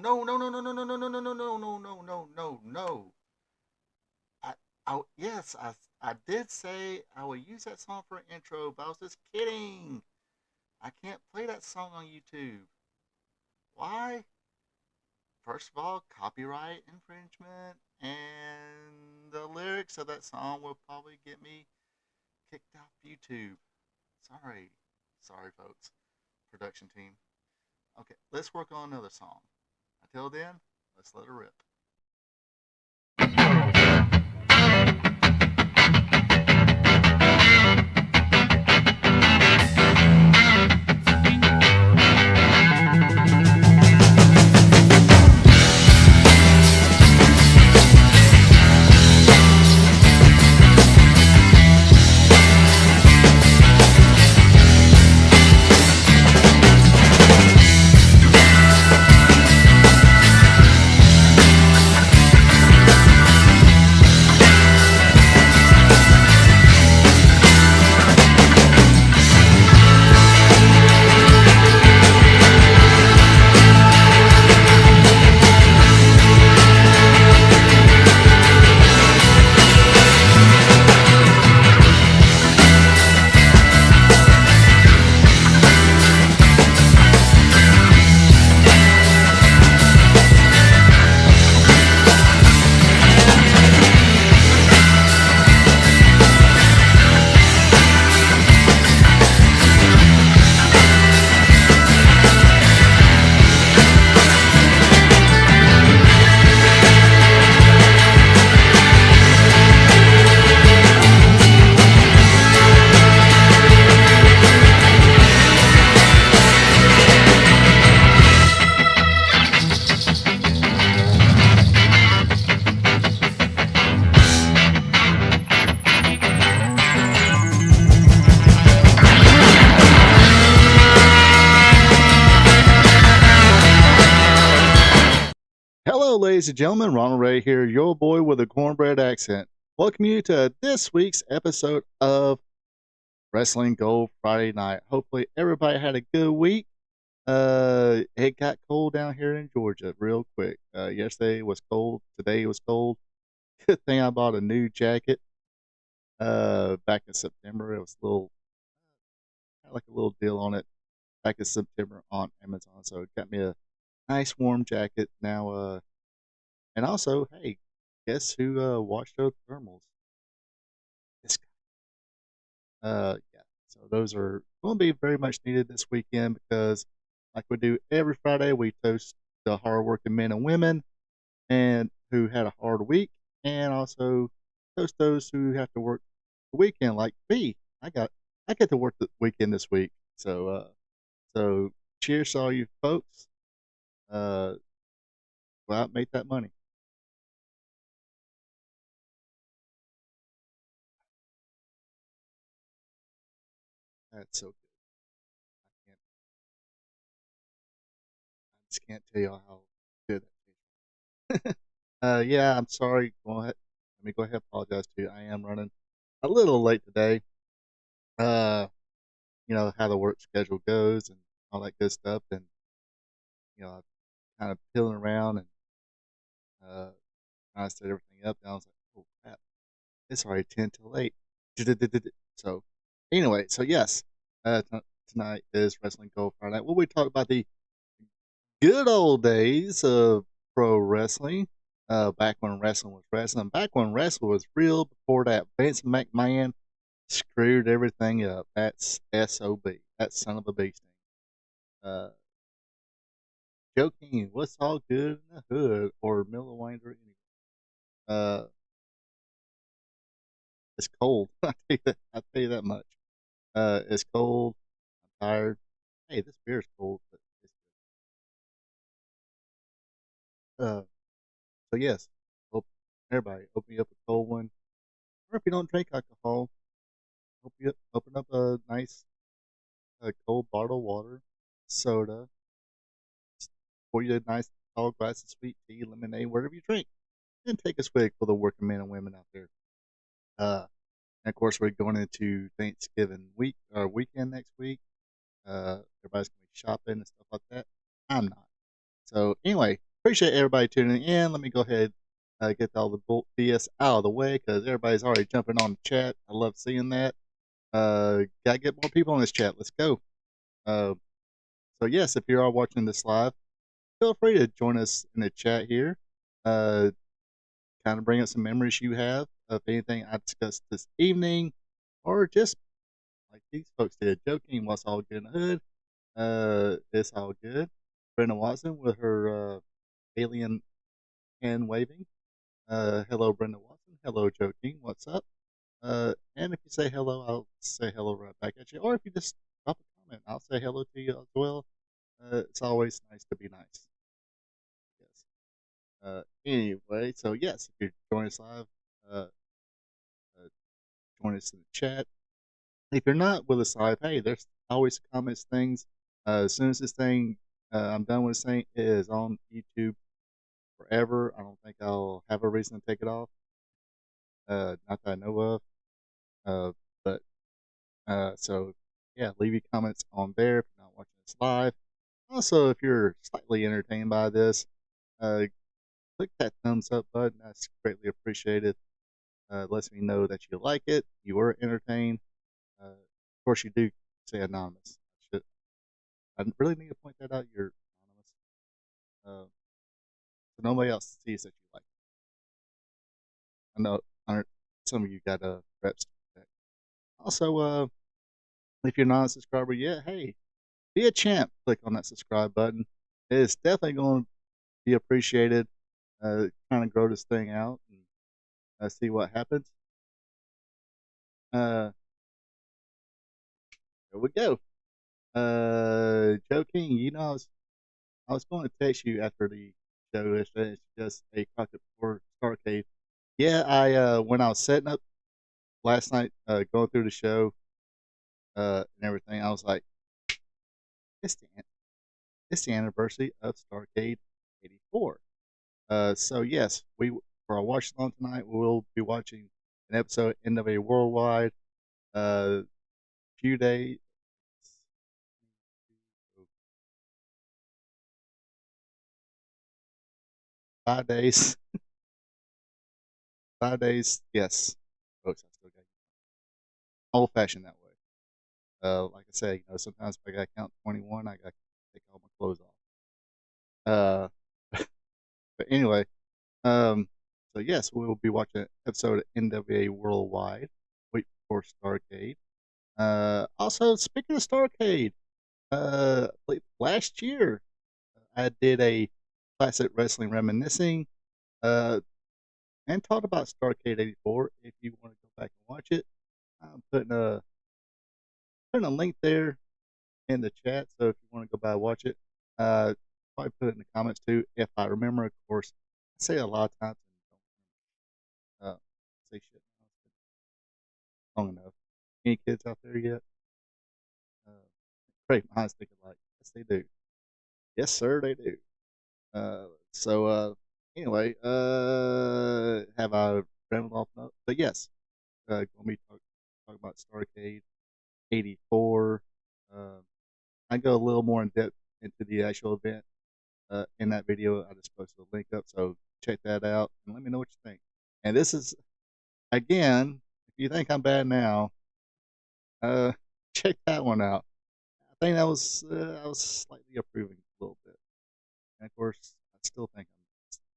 no, no, no, no, no, no, no, no, no, no, no, no, no, no, no, no. I, yes, I did say I would use that song for an intro, but I was just kidding. I can't play that song on YouTube. Why? First of all, copyright infringement, and the lyrics of that song will probably get me kicked off YouTube. Sorry. Sorry, folks. Production team. Okay, let's work on another song. Until then, let's let it rip. Hello, ladies and gentlemen. Ronald Ray here, your boy with a cornbread accent. Welcome you to this week's episode of Wrestling Gold Friday Night. Hopefully, everybody had a good week. It got cold down here in Georgia real quick. Yesterday was cold. Today was cold. Good thing I bought a new jacket. Back in September, it was a little, had like a little deal on it. Back in September on Amazon, so it got me a nice warm jacket. Now, and also, hey, guess who washed those thermals? This guy. Yeah. So those are going to be very much needed this weekend because, like we do every Friday, we toast the hardworking men and women and who had a hard week, and also toast those who have to work the weekend, like me. I get to work the weekend this week. So cheers to all you folks. Uh, go out and make that money. That's so good. I can't. I just can't tell you how good that tastes. Yeah, I'm sorry. Go ahead. Let me go ahead and apologize to you. I am running a little late today. Uh, you know how the work schedule goes and all that good stuff, and I'm kind of peeling around and uh, trying to set everything up. And I was like, oh crap, it's already 10 till 8. So anyway, so yes, tonight is Wrestling Gold Friday. Well, we talk about the good old days of pro wrestling. Back when wrestling was wrestling, back when wrestling was real. Before that, Vince McMahon screwed everything up. That's SOB. That son of a beast. Uh, Joe King, what's all good in the hood, or Miller Winder. Uh, it's cold. I tell you that much. It's cold. I'm tired. Hey, this beer's cold, but it's good. So yes, hope everybody open you up a cold one. Or if you don't drink alcohol, open up a nice cold bottle of water, soda, pour you a nice tall glass of sweet tea, lemonade, whatever you drink, and take a swig for the working men and women out there. And of course, we're going into Thanksgiving week or weekend next week. Everybody's gonna be shopping and stuff like that. I'm not. So anyway, Appreciate everybody tuning in. Let me go ahead get all the BS out of the way because everybody's already jumping on the chat. I love seeing that. Gotta get more people in this chat. Let's go. Uh, so yes, if you are watching this live, feel free to join us in the chat here. Uh, kind of bring up some memories you have of anything I discussed this evening, or just like these folks did, joking what's all good in the hood. It's all good. Brenda Watson with her alien hand waving. Hello, Brenda Watson. Hello, Joe King. What's up? And if you say hello, I'll say hello right back at you. Or if you just drop a comment, I'll say hello to you as well. It's always nice to be nice. Yes. Anyway, so yes, if you're joining us live, uh, uh, join us in the chat. If you're not with us live, hey, there's always comments, things. As soon as this thing, I'm done with this thing, it is on YouTube forever. I don't think I'll have a reason to take it off. Not that I know of. But so yeah, leave your comments on there if you're not watching this live. Also, if you're slightly entertained by this, uh, click that thumbs up button. That's greatly appreciated. Lets me know that you like it, you were entertained. Of course, you do say anonymous. I really need to point that out. You're anonymous, so nobody else sees that you like it. I know some of you got reps. Also, if you're not a subscriber yet, hey, be a champ. Click on that subscribe button. It's definitely going to be appreciated. Trying to grow this thing out and see what happens. Uh, there we go. Joe King, I was going to text you after the show yesterday. It's just a pocket for Starrcade. Yeah, I when I was setting up last night, going through the show and everything, I was like, it's the it's the anniversary of Starrcade '84. So yes, we for our watch along tonight, we will be watching an episode of NWA World Wide. Few days, 5 days, 5 days. Yes, folks, I still got old fashioned that way. Like I said, sometimes if I got to count 21, I got to take all my clothes off. But anyway, um, so yes, we will be watching an episode of NWA Worldwide. Wait for Starrcade. Also, speaking of Starrcade, like last year I did a classic wrestling reminiscing, uh, and talked about Starrcade '84. If you want to go back and watch it, I'm putting a link there in the chat. So if you want to go by and watch it, probably put it in the comments too. If I remember, of course, I say a lot of times and don't say shit long enough. Any kids out there yet? Uh, Great minds think alike. Yes, they do. Yes, sir, they do. So anyway, have I rambled off enough? But yes, going to be talking about Starrcade '84. Uh, I go a little more in depth into the actual event in that video. I just posted a link up, so check that out and let me know what you think. And this is again, if you think I'm bad now, uh, check that one out. I think that was I was slightly approving a little bit, and of course, I still think I'm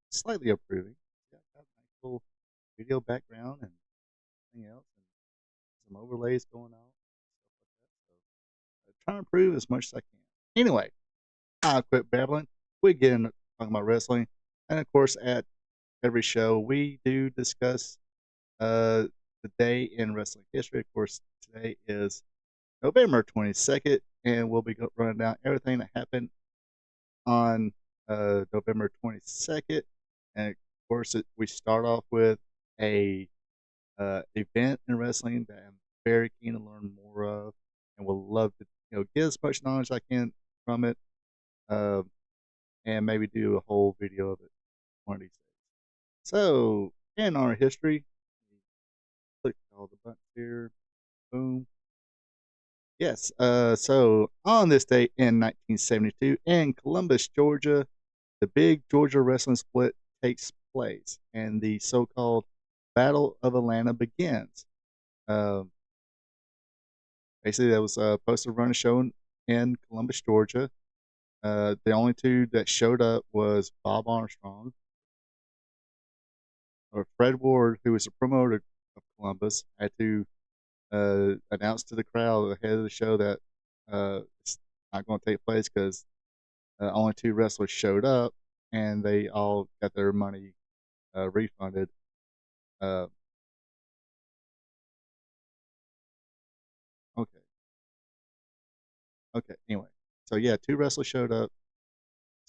slightly approving. Got a nice little video background and everything else, and some overlays going on, stuff like that. So trying to improve as much as I can. Anyway, I'll quit babbling. We get into talking about wrestling, and of course, at every show we do discuss uh, the day in wrestling history. Of course, today is November 22nd, and we'll be running down everything that happened on November 22nd. And of course, we start off with a event in wrestling that I'm very keen to learn more of, and will love to get as much knowledge as I can from it, uh, and maybe do a whole video of it one of these days. So, in our history, click all the buttons here. Boom. Yes. So on this day in 1972 in Columbus, Georgia, the big Georgia wrestling split takes place, and the so-called Battle of Atlanta begins. Um, Basically, that was supposed to run a show in Columbus, Georgia. The only two that showed up was Bob Armstrong, or Fred Ward, who was the promoter of Columbus, had to announce to the crowd ahead of the show that it's not going to take place because only two wrestlers showed up, and they all got their money refunded. Uh, okay, okay. Anyway, so yeah, two wrestlers showed up.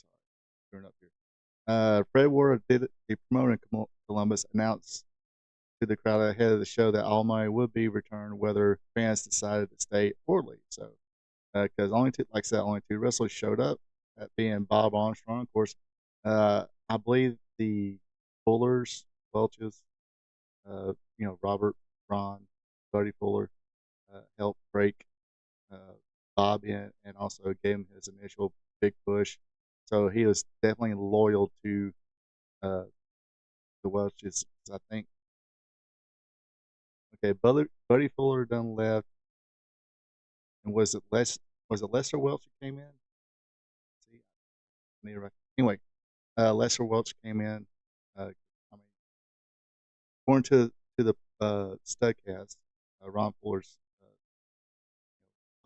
Sorry, turn up here. Fred Ward did a promoter in Columbus announced to the crowd ahead of the show that all money would be returned whether fans decided to stay or leave. So, because only two, like I said, only two wrestlers showed up, that being Bob Armstrong, of course. I believe the Fullers, Welches, Robert, Ron, Buddy Fuller, helped break uh, Bob in and also gave him his initial big push. So he was definitely loyal to uh, the Welches. I think. Okay, Buddy Fuller done left, and was it Lester Welch who came in? See, I need to anyway, Lester Welch came in. I mean, according to the Studcast, Ron Fuller's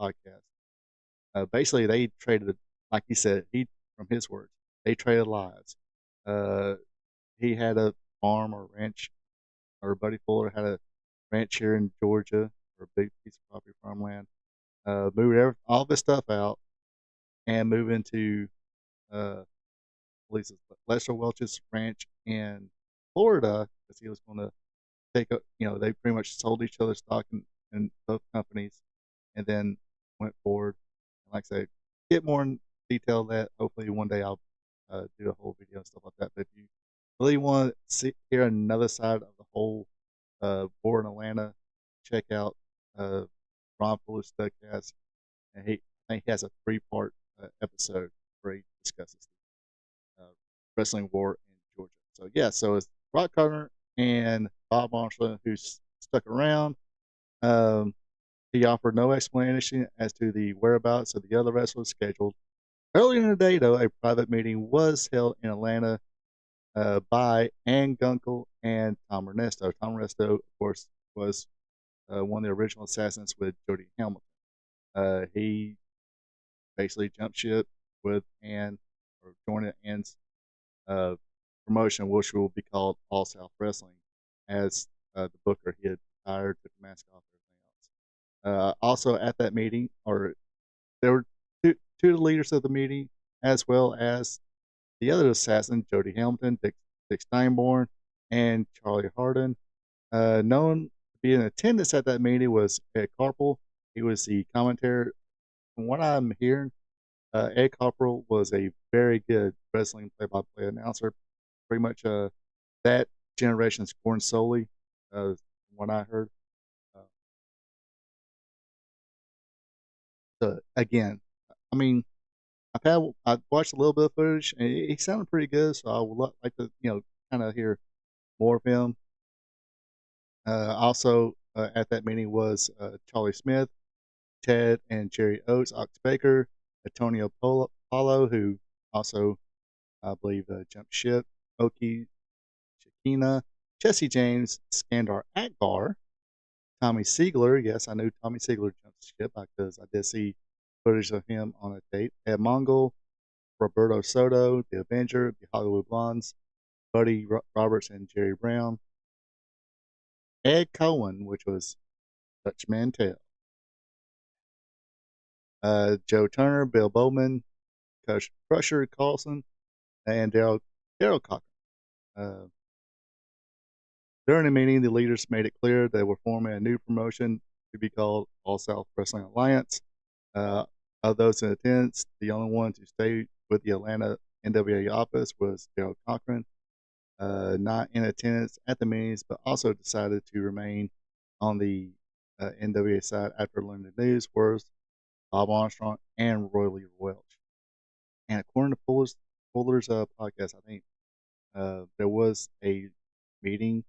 podcast, basically they traded, like he said, he from his words, they traded lives. Uh, he had a farm or ranch, or Buddy Fuller had a ranch here in Georgia, or a big piece of property farmland. Moved all this stuff out and move into uh, Lester Welch's ranch in Florida because he was going to take a, they pretty much sold each other's stock in both companies and then went forward. And like I say, get more in detail of that. Hopefully one day I'll do a whole video and stuff like that. But if you really want to hear another side of the whole war in Atlanta, check out Ron Fuller's Studcast. And I think he has a three-part episode where he discusses the wrestling war in Georgia. So yeah, so it's Rock Carter and Bob Marshall who's stuck around. Um, he offered no explanation as to the whereabouts of the other wrestlers scheduled. Earlier in the day, though, a private meeting was held in Atlanta by Ann Gunkel and Tom Ernesto. Tom Ernesto, of course, was one of the original assassins with Jody Hamilton. He basically jumped ship with Ann, or joined Ann's uh, promotion, which will be called All South Wrestling, as the booker. He had retired, took the mask off, everything else. Also at that meeting, or there were two of the leaders of the meeting, as well as the other assassin, Jody Hamilton, Dick Steinborn, and Charlie Hardin. Known to be in attendance at that meeting was Ed Carpel. He was the commentator. From what I'm hearing, Ed Carpel was a very good wrestling play-by-play announcer. Pretty much that generation's Corn Soley, from what I heard. Uh, so again, I mean, I've watched a little bit of footage, and he sounded pretty good. So I would like to kind of hear more of him. Also at that meeting was Charlie Smith, Ted and Jerry Oates, Ox Baker, Antonio Paulo, who also I believe jumped ship, Oki Shakina, Jesse James, Skandar Akbar, Tommy Siegler. Yes, I knew Tommy Siegler jumped ship because I did see footage of him on a tape. Ed Mongol, Roberto Soto, The Avenger, The Hollywood Blondes, Buddy Roberts and Jerry Brown, Ed Cohen, which was Dutch Mantel, Joe Turner, Bill Bowman, Crusher Carlson, and Daryl Cochran. Uh, During the meeting, the leaders made it clear they were forming a new promotion to be called All South Wrestling Alliance. Uh, of those in attendance, the only one to stay with the Atlanta NWA office was Daryl Cochran, not in attendance at the meetings, but also decided to remain on the NWA side after learning the news was Bob Armstrong and Roy Lee Welch. And according to Fuller's podcast, I think there was a meeting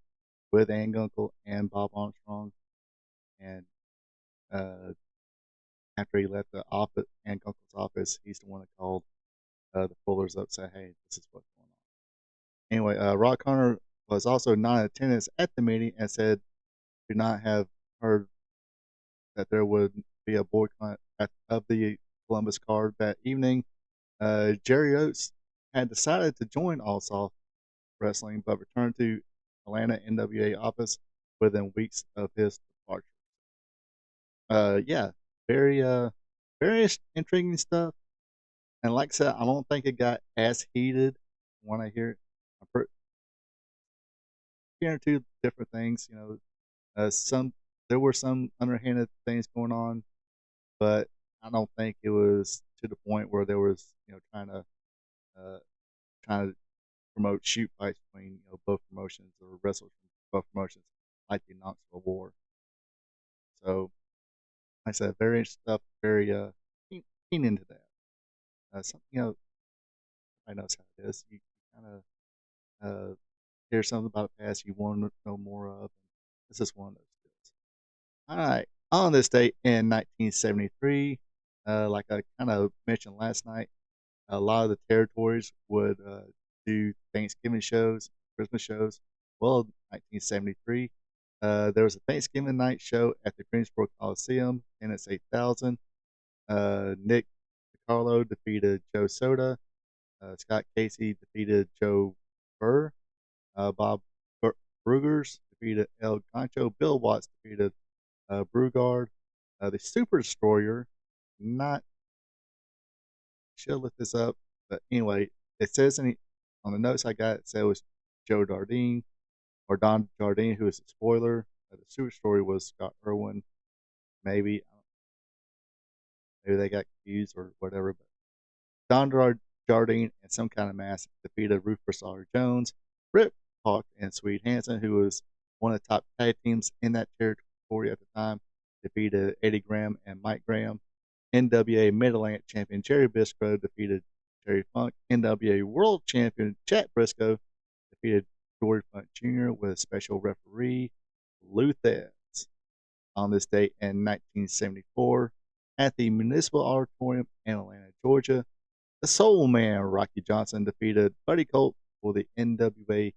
with Angunkel and Bob Armstrong, and uh, after he left the office, Angunkel's office, he's the one that called the Fullers up, said, "Hey, this is what's going on." Anyway, Rod Connor was also not in attendance at the meeting and said, "Do not have heard that there would be a boycott of the Columbus card that evening." Jerry Oates had decided to join All South Wrestling, but returned to Atlanta NWA office within weeks of his departure. Yeah, very very intriguing stuff. And like I said, I don't think it got as heated when I hear it. I'm hearing two different things. Some there were some underhanded things going on, but I don't think it was to the point where there was uh, trying to promote shoot fights between both promotions or wrestlers from both promotions, like the Knoxville War. So, like I said, very interesting stuff. Very keen into that. Something I knows how it is. You kind of hear something about the past you want to know more of. And this is one of those deals. All right. On this date in 1973, like I kind of mentioned last night, a lot of the territories would do Thanksgiving shows, Christmas shows. Well, 1973, there was a Thanksgiving night show at the Greensboro Coliseum, and it's 8,000. Nick DiCarlo defeated Joe Soda. Scott Casey defeated Joe Burr. Bob Brugers defeated El Gancho. Bill Watts defeated Brugard. The Super Destroyer, not should look this up, but anyway, it says on the notes I got, it said it was Joe Dardine or Don Jardine, who is a spoiler. The Super Story was Scott Irwin. Maybe maybe they got confused or whatever, but Don Jardine and some kind of mask defeated Rufus R. Jones, Rip Hawk, and Sweet Hansen, who was one of the top tag teams in that territory at the time, defeated Eddie Graham and Mike Graham. NWA Mid-Atlantic Champion Jerry Briscoe defeated Terry Funk. NWA World Champion Jack Briscoe defeated George Funk Jr. with a special referee, Luthez. On this date in 1974, at the Municipal Auditorium in Atlanta, Georgia, the Soul Man Rocky Johnson defeated Buddy Colt for the NWA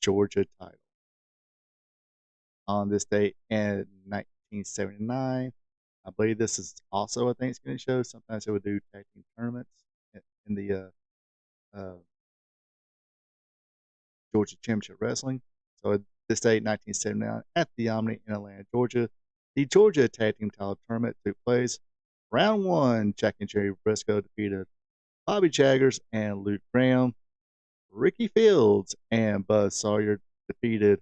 Georgia title. On this date in 1979, I believe this is also a Thanksgiving show. Sometimes they would do tag team tournaments in the Georgia Championship Wrestling. So at this date, 1979, at the Omni in Atlanta, Georgia, the Georgia Tag Team Title Tournament took place. Round one, Jack and Jerry Briscoe defeated Bobby Jaggers and Luke Graham. Ricky Fields and Buzz Sawyer defeated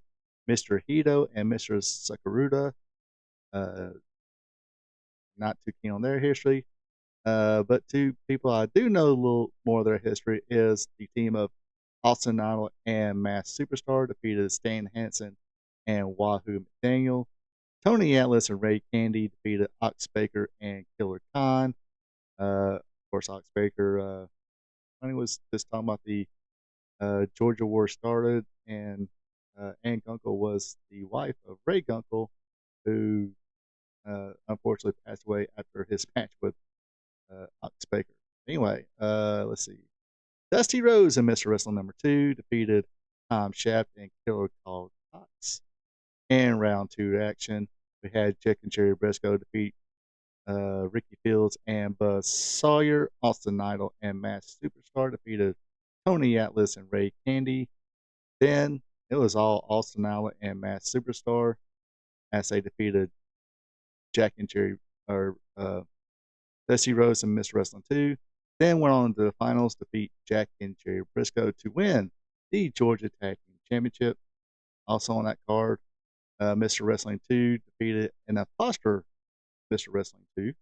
Mr. Hito and Mr. Sakaruda. Uh, not too keen on their history. But two people I do know a little more of their history is the team of Austin Idol and Mass Superstar defeated Stan Hansen and Wahoo McDaniel. Tony Atlas and Ray Candy defeated Ox Baker and Killer Khan. Of course, Ox Baker, when he was just talking about the Georgia War started, and Ann Gunkel was the wife of Ray Gunkel, who unfortunately passed away after his match with Ox Baker. Anyway, let's see. Dusty Rose and Mr. Wrestling number 2 defeated Tom Shaft and Killer Called Cox. In round 2 action, we had Jack and Jerry Briscoe defeat Ricky Fields and Buzz Sawyer. Austin Idol and Mass Superstar defeated Tony Atlas and Ray Candy. Then it was all Austin Idol and Mass Superstar as they defeated Jack and Jerry, or Dusty Rose and Mr. Wrestling 2. Then went on to the finals to beat Jack and Jerry Briscoe to win the Georgia Tag Team Championship. Also on that card, Mr. Wrestling 2 defeated an imposter Mr. Wrestling 2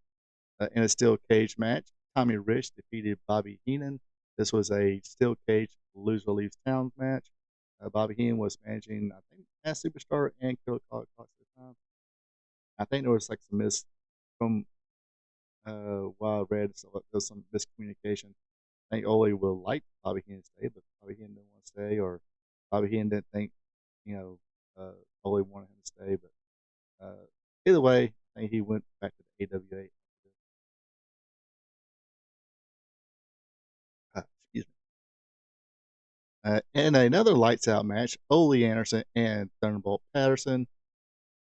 in a steel cage match. Tommy Rich defeated Bobby Heenan. This was a steel cage loser leaves town match. Bobby Heenan was managing, I think, as Superstar and Killer Cox at the time. I think there was like some from Wild Red, so there was some miscommunication. think Ole will like Bobby Heenan to stay, but Bobby Heenan didn't want to stay, or Bobby Heenan didn't think, you know, Ole wanted him to stay. But either way, I think he went back to the AWA. Excuse me. In another lights out match, Ole Anderson and Thunderbolt Patterson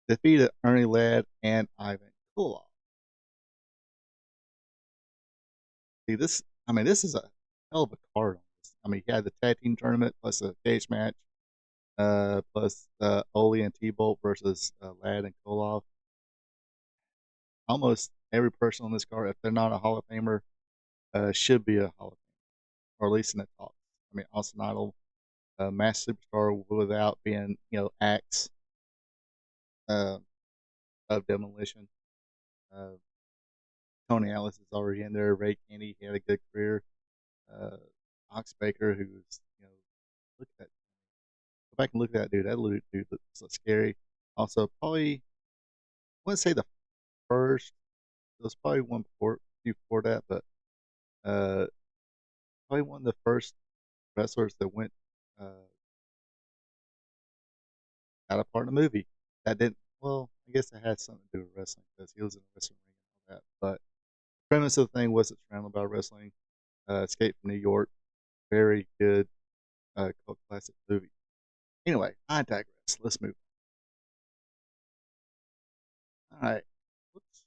defeated Ernie Ladd and Ivan Koloff. See this? I mean, this is a hell of a card. I mean, you had the tag team tournament plus a cage match, plus Ole and T-Bolt versus Ladd and Koloff. Almost every person on this card, if they're not a Hall of Famer, should be a Hall of Famer, or at least in the talks. I mean, Austin Idol, Mass Superstar without being, acts uh, of demolition. Uh, Tony Atlas is already in there. Ray Candy, he had a good career. Uh, Ox Baker, who's, look at that. Go back and look at that dude. That dude looks so scary. Also, probably, I wouldn't say the first. There was probably one before, few before that, but uh, probably one of the first wrestlers that went out of part in the movie. That didn't. Well, I guess it had something to do with wrestling because he was in a wrestling ring and all that. But the premise of the thing was it's surrounded by wrestling. Escape from New York, very good cult classic movie. Anyway, I digress. Let's move on. All right. Whoops.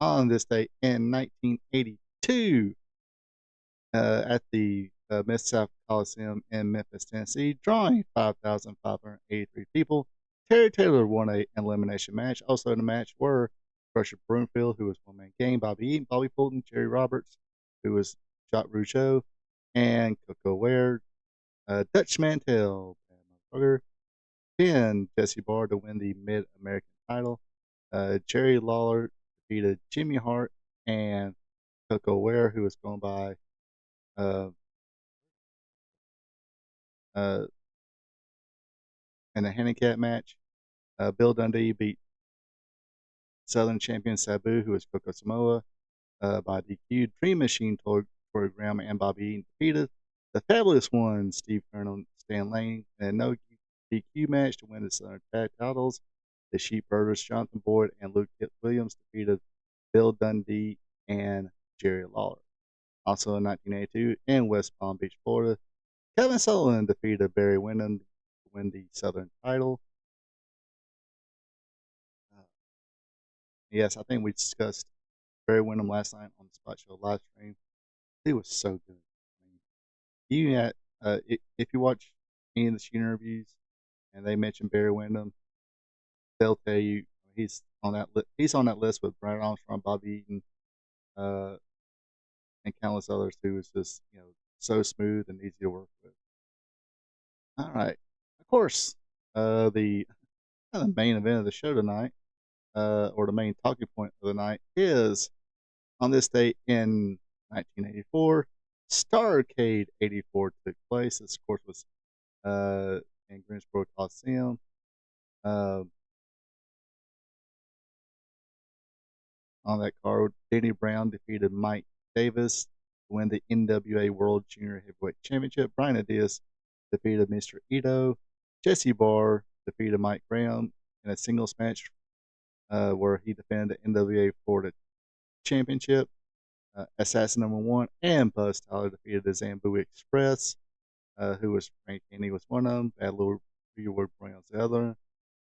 On this day in 1982, at the Mid-South Coliseum in Memphis, Tennessee, drawing 5,583 people. Terry Taylor won an elimination match. Also in the match were Crusher Broomfield, who was one-man gang, Bobby Eaton, Bobby Fulton, Jerry Roberts, who was Jacques Rougeau, and Coco Ware, Dutch Mantel, Motherfucker, pinned Jesse Barr to win the Mid-American title. Jerry Lawler defeated Jimmy Hart and Coco Ware, who was going by uh, uh, in a handicap match. Bill Dundee beat Southern champion Sabu, who was Coco Samoa, by DQ. Dream Machine, Tori Graham, and Bobby Eaton defeated the Fabulous One, Steve Colonel and Stan Lane, in a no DQ match to win the Southern Tag titles. The Sheepbirds, Jonathan Boyd and Luke Williams defeated Bill Dundee and Jerry Lawler. Also in 1982, in West Palm Beach, Florida, Kevin Sullivan defeated Barry Windham to win the Southern title. Yes, I think we discussed Barry Windham last night on the Spot Show live stream. He was so good. I mean, you had, if you watch any of the shoot interviews and they mention Barry Windham, they'll tell you he's on that he's on that list with Brad Armstrong, Bobby Eaton, uh, and countless others who is just so smooth and easy to work with. All right, of course, the main event of the show tonight, or the main talking point of the night, is on this date in 1984. Starrcade '84 took place. This, of course, was in Greensboro Coliseum. Uh, on that card, Danny Brown defeated Mike Davis to win the NWA World Junior Heavyweight Championship. Brian Diaz defeated Mr. Ito. Jesse Barr defeated Mike Graham in a singles match where he defended the NWA Florida Championship. Assassin number 1 and Buzz Tyler defeated the Zambu Express, who was Frank Kenny was one of them. Bad Lord Wood Brown's the other.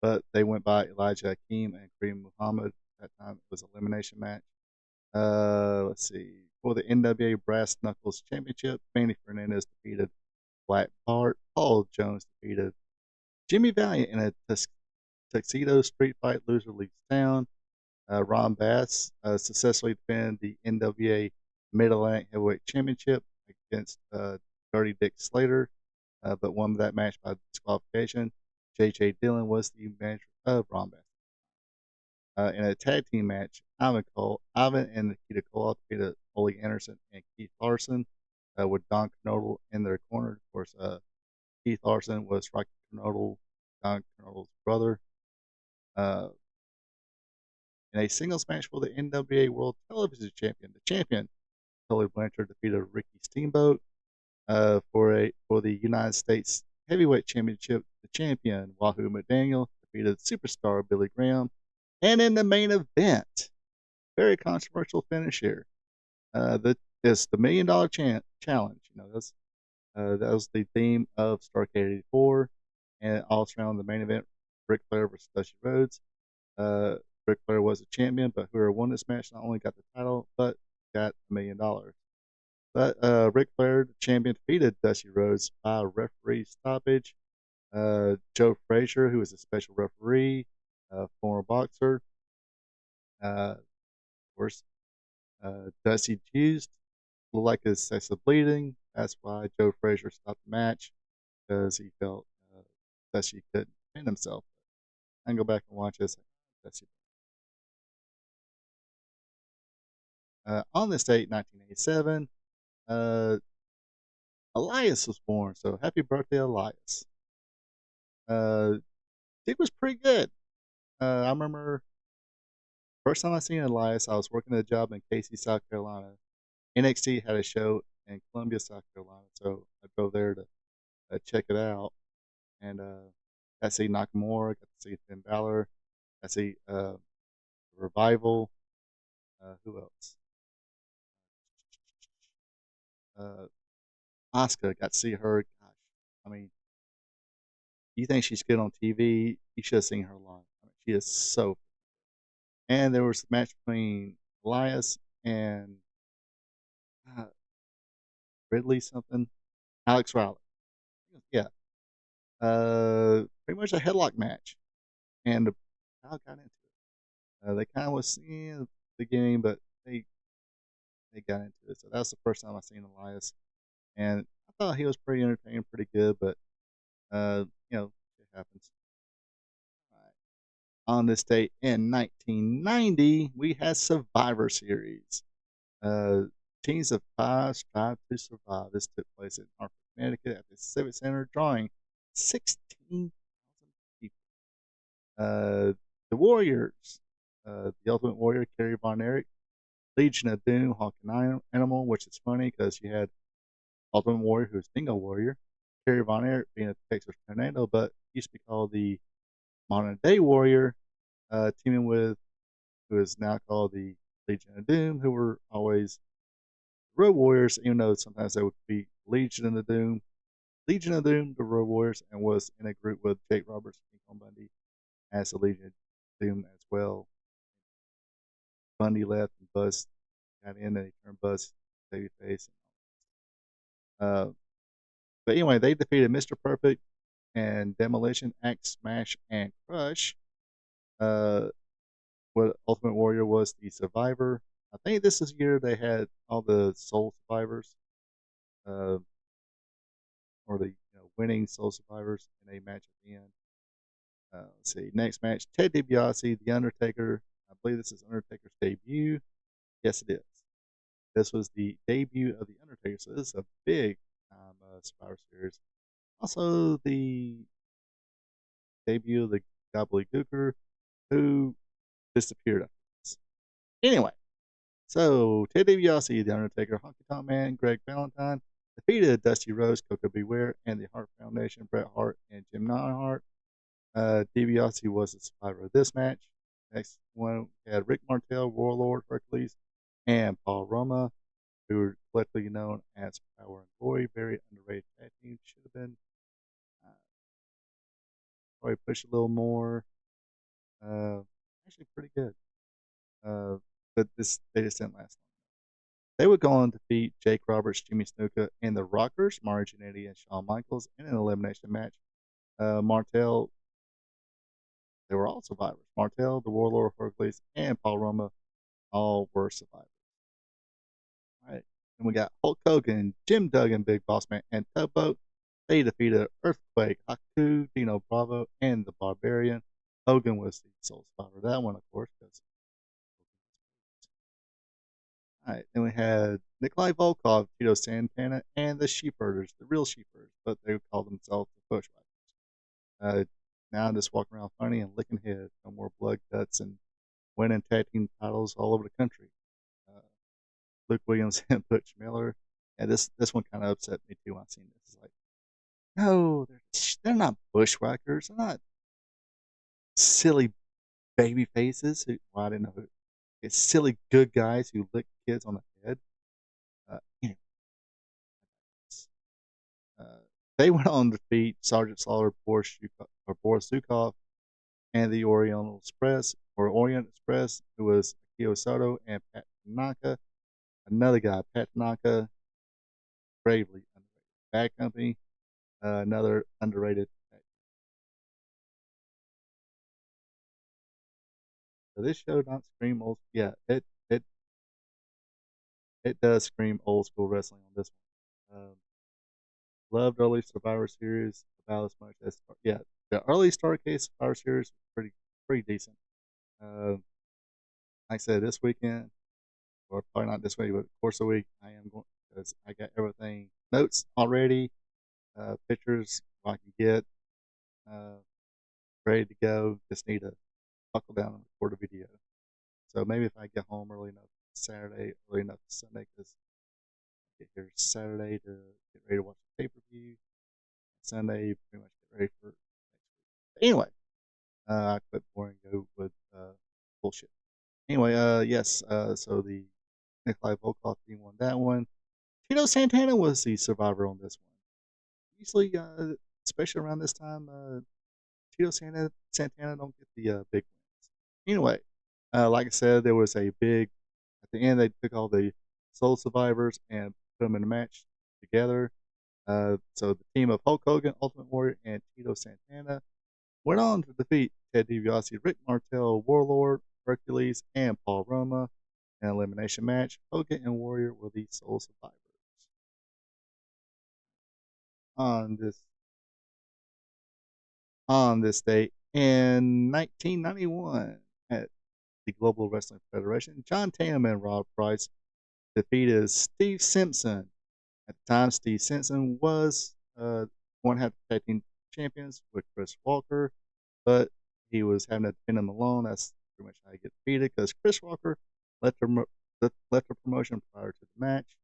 But they went by Elijah Hakeem and Kareem Muhammad. At that time, it was an elimination match. Let's see. For the NWA Brass Knuckles Championship, Manny Fernandez defeated Black Bart. Paul Jones defeated Jimmy Valiant in a tuxedo street fight. Loser leaves town. Ron Bass successfully defended the NWA Mid-Atlantic Heavyweight Championship against Dirty Dick Slater, but won that match by disqualification. J.J. Dillon was the manager of Ron Bass. In a tag team match, Ivan and Nikita Koloff defeated Ole Anderson and Keith Larson, with Don Kernodle in their corner. Of course, Keith Larson was Rocky Kernodle, Don Kernodle's brother. In a singles match for the NWA World Television Champion, the champion Tully Blanchard defeated Ricky Steamboat for the United States Heavyweight Championship. The champion Wahoo McDaniel defeated superstar Billy Graham, and in the main event, very controversial finish here. That is the $1 million challenge. That was the theme of Starrcade '84, and also around the main event, Ric Flair versus Dusty Rhodes. Uh, Ric Flair was the champion, but whoever won this match not only got the title, but got $1 million. But Ric Flair, the champion, defeated Dusty Rhodes by referee stoppage. Joe Frazier, who was a special referee, former boxer, of course, Dusty used looked like his excessive bleeding. That's why Joe Frazier stopped the match because he felt Dusty couldn't defend himself. I can go back and watch this. Dusty. On this date, 1987, uh, Elias was born. So happy birthday, Elias. Uh, it was pretty good. I remember first time I seen Elias, I was working a job in Casey, South Carolina. NXT had a show in Columbia, South Carolina, so I drove there to check it out. And got to see Nakamura, got to see Finn Balor, got to see Revival. Who else? Uh, Asuka, got to see her. Gosh, I mean, you think she's good on TV? You should have seen her live. I mean, she is so. And there was a match between Elias and uh, Ridley something, Alex Riley. Yeah, pretty much a headlock match, and the crowd got into it. They kind of was in the beginning, but they got into it. So that was the first time I seen Elias, and I thought he was pretty entertaining, pretty good. But it happens. Right. On this date in 1990, we had Survivor Series. Uh, Teams of five strive to survive. This took place in Hartford, Connecticut at the Civic Center, drawing 16,000 people. The Warriors, the Ultimate Warrior, Kerry Von Erich, Legion of Doom, Hawk and Animal, which is funny because you had Ultimate Warrior, who's Dingo Warrior, Kerry Von Erich being a Texas Tornado, but used to be called the Modern Day Warrior, teaming with who is now called the Legion of Doom, who were always Road Warriors, even though sometimes they would be Legion of Doom, the Road Warriors, and was in a group with Jake Roberts and King Kong Bundy as the Legion of Doom as well. Bundy left and Buzz got in, and he turned Buzz babyface. Uh, but anyway, they defeated Mr. Perfect and Demolition, Axe, Smash, and Crush. Uh, what Ultimate Warrior was the survivor. I think this is the year they had all the Soul Survivors, uh, or the winning Soul Survivors in a match at the end. Let's see. Next match, Ted DiBiase, The Undertaker. I believe this is Undertaker's debut. Yes, it is. This was the debut of The Undertaker, so this is a big time Survivor Series. Also, the debut of the Gobbledygooker, who disappeared after this. Anyway, so Ted DiBiase, The Undertaker, Honky Tonk Man, Greg Valentine defeated Dusty Rhodes, Coco Beware, and the Hart Foundation, Bret Hart and Jim Neidhart. DiBiase was the survivor of this match. Next one, we had Rick Martel, Warlord, Hercules, and Paul Roma, who were collectively known as Power and Glory. Very underrated tag team. Should have been probably pushed a little more. Actually, pretty good. But they just didn't last long. They would go on to defeat Jake Roberts, Jimmy Snuka, and the Rockers, Mario Jannetty and Shawn Michaels, in an elimination match. Martel, they were all survivors. Martel, the Warlord, Hercules, and Paul Roma all were survivors. All right. And we got Hulk Hogan, Jim Duggan, Big Boss Man, and Tugboat. They defeated Earthquake, Haku, Dino Bravo, and the Barbarian. Hogan was the sole survivor of that one, of course, because all right, then we had Nikolai Volkov, Tito Santana, and the Sheepherders, the real Sheepherders, but they would call themselves the Bushwhackers. Now just walking around funny and licking heads, no more blood, guts, and winning tag team titles all over the country. Uh, Luke Williams and Butch Miller. And this one kind of upset me too when I seen this. It's like, no, they're not bushwhackers. They're not silly baby faces. Well, I didn't know who. It's silly good guys who lick kids on the head. Anyway, uh, they went on to defeat Sergeant Slaughter, Boris Zukov, and the Orient Express, who was Akio Soto and Pat Tanaka. Another guy, Pat Tanaka, bravely underrated. Bad Company, another underrated. So this show not scream old. Yeah, it does scream old school wrestling on this one. Loved early Survivor Series about as much as the early Starrcade Survivor Series was pretty decent. Like I said, this weekend, or probably not this week, but of course the week I am going because I got everything notes already, pictures I can get, uh, ready to go. Just need to buckle down and record a video. So maybe if I get home early enough Saturday, early enough Sunday, because I get here Saturday to get ready to watch the pay per view. Sunday, pretty much get ready for next week. But anyway, I quit boring, go with bullshit. Anyway, yes, so the Nikolai Volkov team won that one. Tito Santana was the survivor on this one. Usually, especially around this time, Tito Santana don't get the big wins. Anyway, like I said, there was a big, at the end, they took all the Soul Survivors and put them in a match together. So the team of Hulk Hogan, Ultimate Warrior, and Tito Santana went on to defeat Ted DiBiase, Rick Martel, Warlord, Hercules, and Paul Roma in an elimination match. Hogan and Warrior were the sole survivors. On this on this day in 1991 at the Global Wrestling Federation, John Tatum and Rob Price defeated Steve Simpson. At the time, Steve Simpson was one half tag team champions with Chris Walker, but he was having to defend him alone. That's pretty much how he gets defeated because Chris Walker left the promotion prior to the match.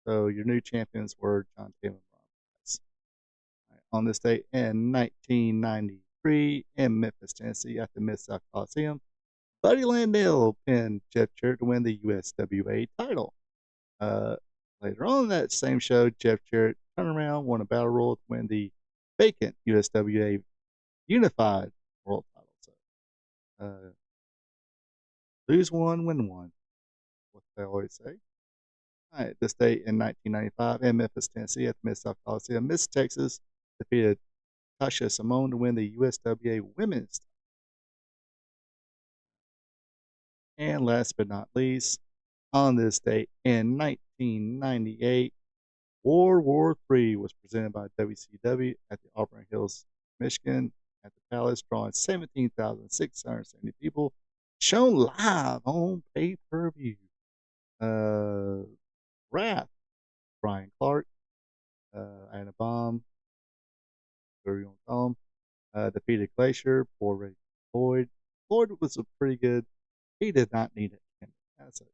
So your new champions were John Tatum and Rob Price. On this day in 1993 in Memphis, Tennessee, at the Mid-South Coliseum, Buddy Landell pinned Jeff Jarrett to win the USWA title. Later on in that same show, Jeff Jarrett turned around, won a battle royal to win the vacant USWA Unified World title. So, lose one, win one. What they always say. All right, this day in 1995 in Memphis, Tennessee, at the Mid-South Coliseum, Miss Texas defeated Tasha Simone to win the USWA Women's title. And last but not least, on this day in 1998, World War III was presented by WCW at the Auburn Hills, Michigan, at the Palace, drawing 17,670 people, shown live on pay-per-view. Wrath, Brian Clark, Anna Bomb, whatever you want to call him, defeated Glacier, poor Ray Floyd. Floyd was a pretty good. He did not need it. That's it.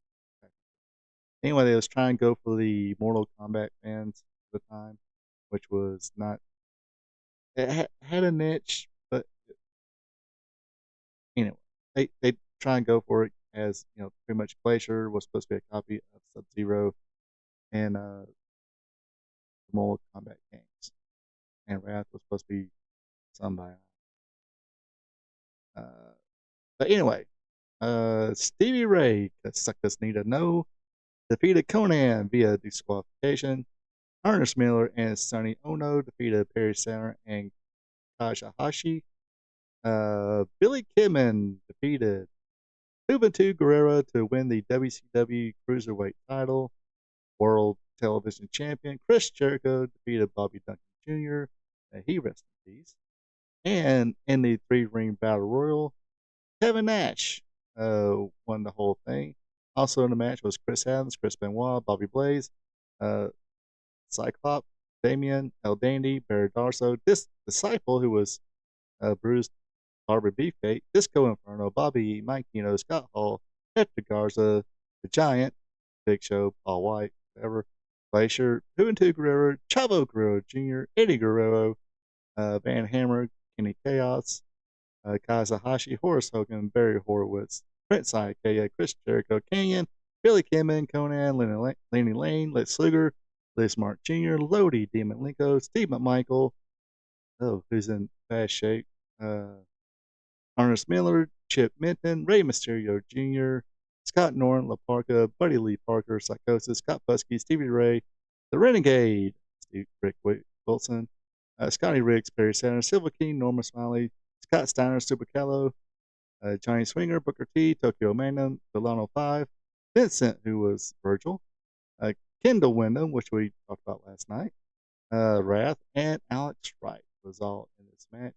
Anyway, they was trying to go for the Mortal Kombat fans at the time, which was not. It had a niche, but anyway, they try and go for it as pretty much Glacier was supposed to be a copy of Sub Zero and the Mortal Kombat games, and Wrath was supposed to be somebody. But anyway, Stevie Ray, that suckers need to know, defeated Conan via disqualification. Ernest Miller and Sonny Ono defeated Perry Saturn and Kashihashi. Billy Kidman defeated Juventud Guerrera to win the WCW Cruiserweight title. World Television Champion Chris Jericho defeated Bobby Duncan Jr. He rest in peace. And in the three-ring battle royal, Kevin Nash won the whole thing. Also in the match was Chris Adams, Chris Benoit, Bobby Blaze, Cyclops, Damien, El Dandy, Barry Darso, this Disciple, who was Bruce Barbara Beefcake, Disco Inferno, Bobby, Mike Scott Hall, Hector Garza, The Giant, Big Show, Paul White, whatever. Glacier, Juventud Guerrero, Chavo Guerrero Jr., Eddie Guerrero, Van Hammer, Kenny Chaos, Kazuhashi, Horace Hogan, Barry Horowitz, Prince IKA, Chris Jericho, Canyon, Billy Kidman, Conan, Lanny Lane, Lex Luger, Liz Mark Jr., Lodi, Demon Linko, Steve McMichael, who's in fast shape, Ernest Miller, Chip Minton, Rey Mysterio Jr., Scott Norton, La Parka, Buddy Lee Parker, Psychosis, Scott Fusky, Stevie Ray, The Renegade, Rick Wilson, Scotty Riggs, Perry Sanders, Silver King, Norma Smiley, Scott Steiner, Super Callow, Johnny Swinger, Booker T, Tokyo Magnum, Delano 5, Vincent, who was Virgil, uh, Kendall Windham, which we talked about last night, Wrath, and Alex Wright was all in this match.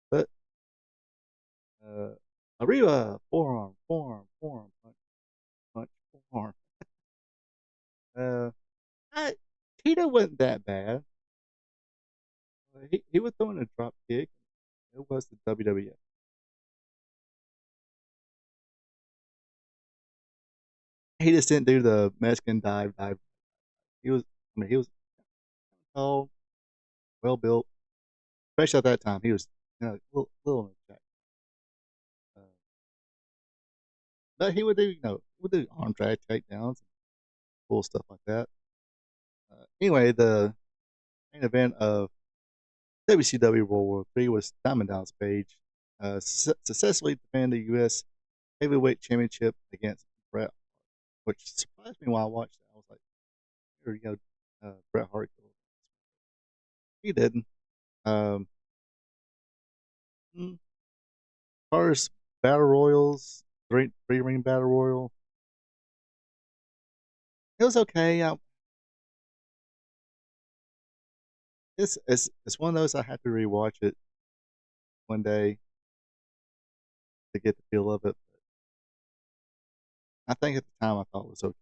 But Arriba, forearm, punch, punch, forearm. Uh, Tito wasn't that bad. He was throwing a drop kick. It was the WWF. He just didn't do the Mexican dive. He was tall, well built, especially at that time. He was, little in the uh, but he would do, would do arm drag takedowns, and cool stuff like that. Anyway, the main event of WCW World War III was Diamond Dallas Page successfully defended the U.S. Heavyweight Championship against Bret, which surprised me while I watched it. I was like, here, Bret Hart. He didn't. Um, as far as battle royals, three ring battle royal, it was okay. It's one of those I have to rewatch it one day to get the feel of it. I think at the time I thought it was okay,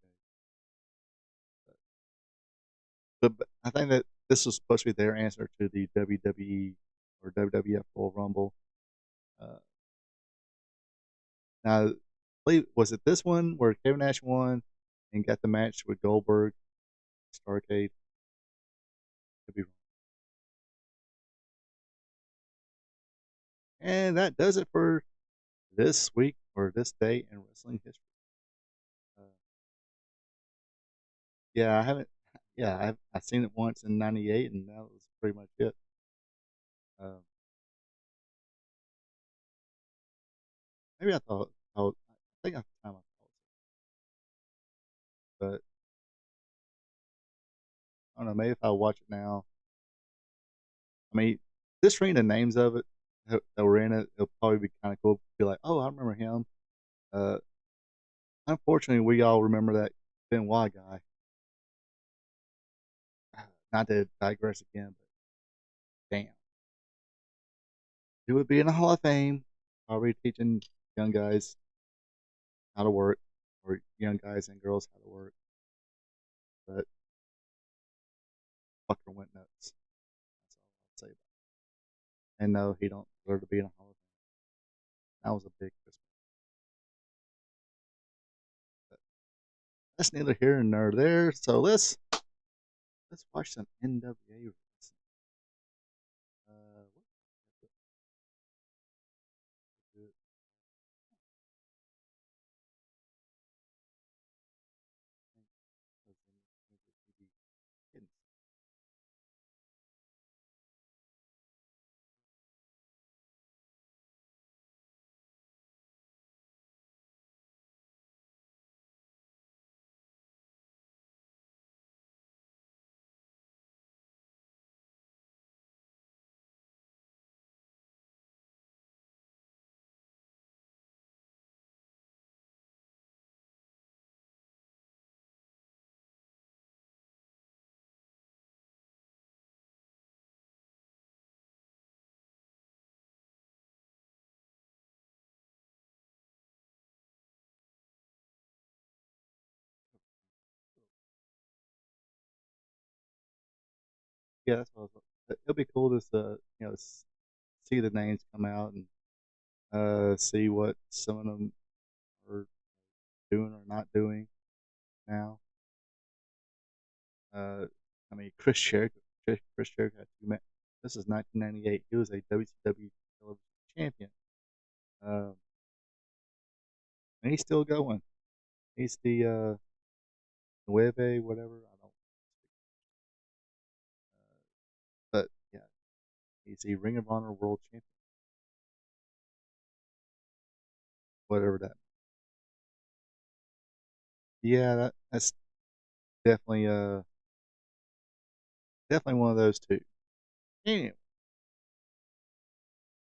but I think that this was supposed to be their answer to the WWE or WWF Royal Rumble. Uh, Now, I believe was it this one where Kevin Nash won and got the match with Goldberg, Starrcade? Could be wrong. And that does it for this week or this day in wrestling history. Uh, yeah, I haven't. Yeah, I've seen it once in '98, and that was pretty much it. Um, maybe I think at the time I thought, but I don't know. Maybe if I watch it now, I mean, just reading the names of it that were in it, it'll probably be kind of cool. Be like, oh, I remember him. Uh, Unfortunately, we all remember that Benoit guy. Not to digress again, but damn, he would be in the Hall of Fame, probably teaching young guys how to work, or young guys and girls how to work. But fucker went nuts. That's all I'll say about it. And no, he don't deserve to be in a Hall of Fame. That was a big Christmas. But that's neither here nor there. So let's watch some NWA wrestling. What Yeah, that's what I was. It'll be cool to see the names come out and see what some of them are doing or not doing now. Uh, I mean, Chris Jericho had this is 1998. He was a WCW television champion. Um, and he's still going. He's the Nueve, whatever. I don't. But yeah, he's the Ring of Honor World Champion, whatever that. Yeah, that's definitely definitely one of those two. Anyway,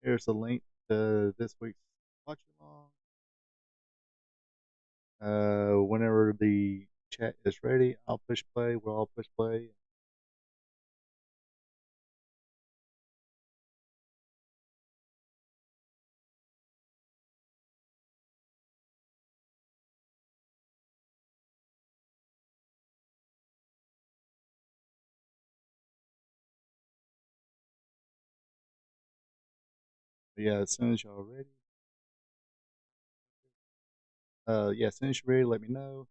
here's the link to this week's watch along. Whenever the chat is ready, I'll push play. We'll all push play. But yeah, as soon as y'all ready, yeah, as soon as you're ready, let me know.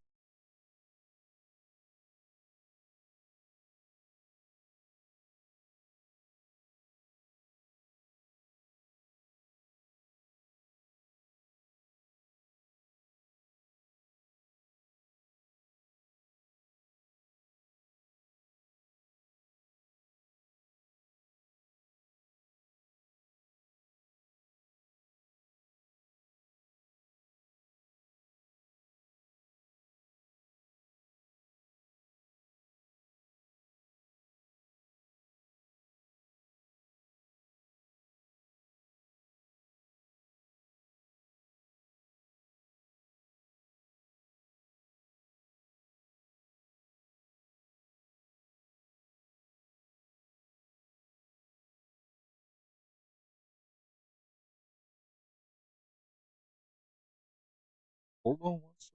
Hold on one second.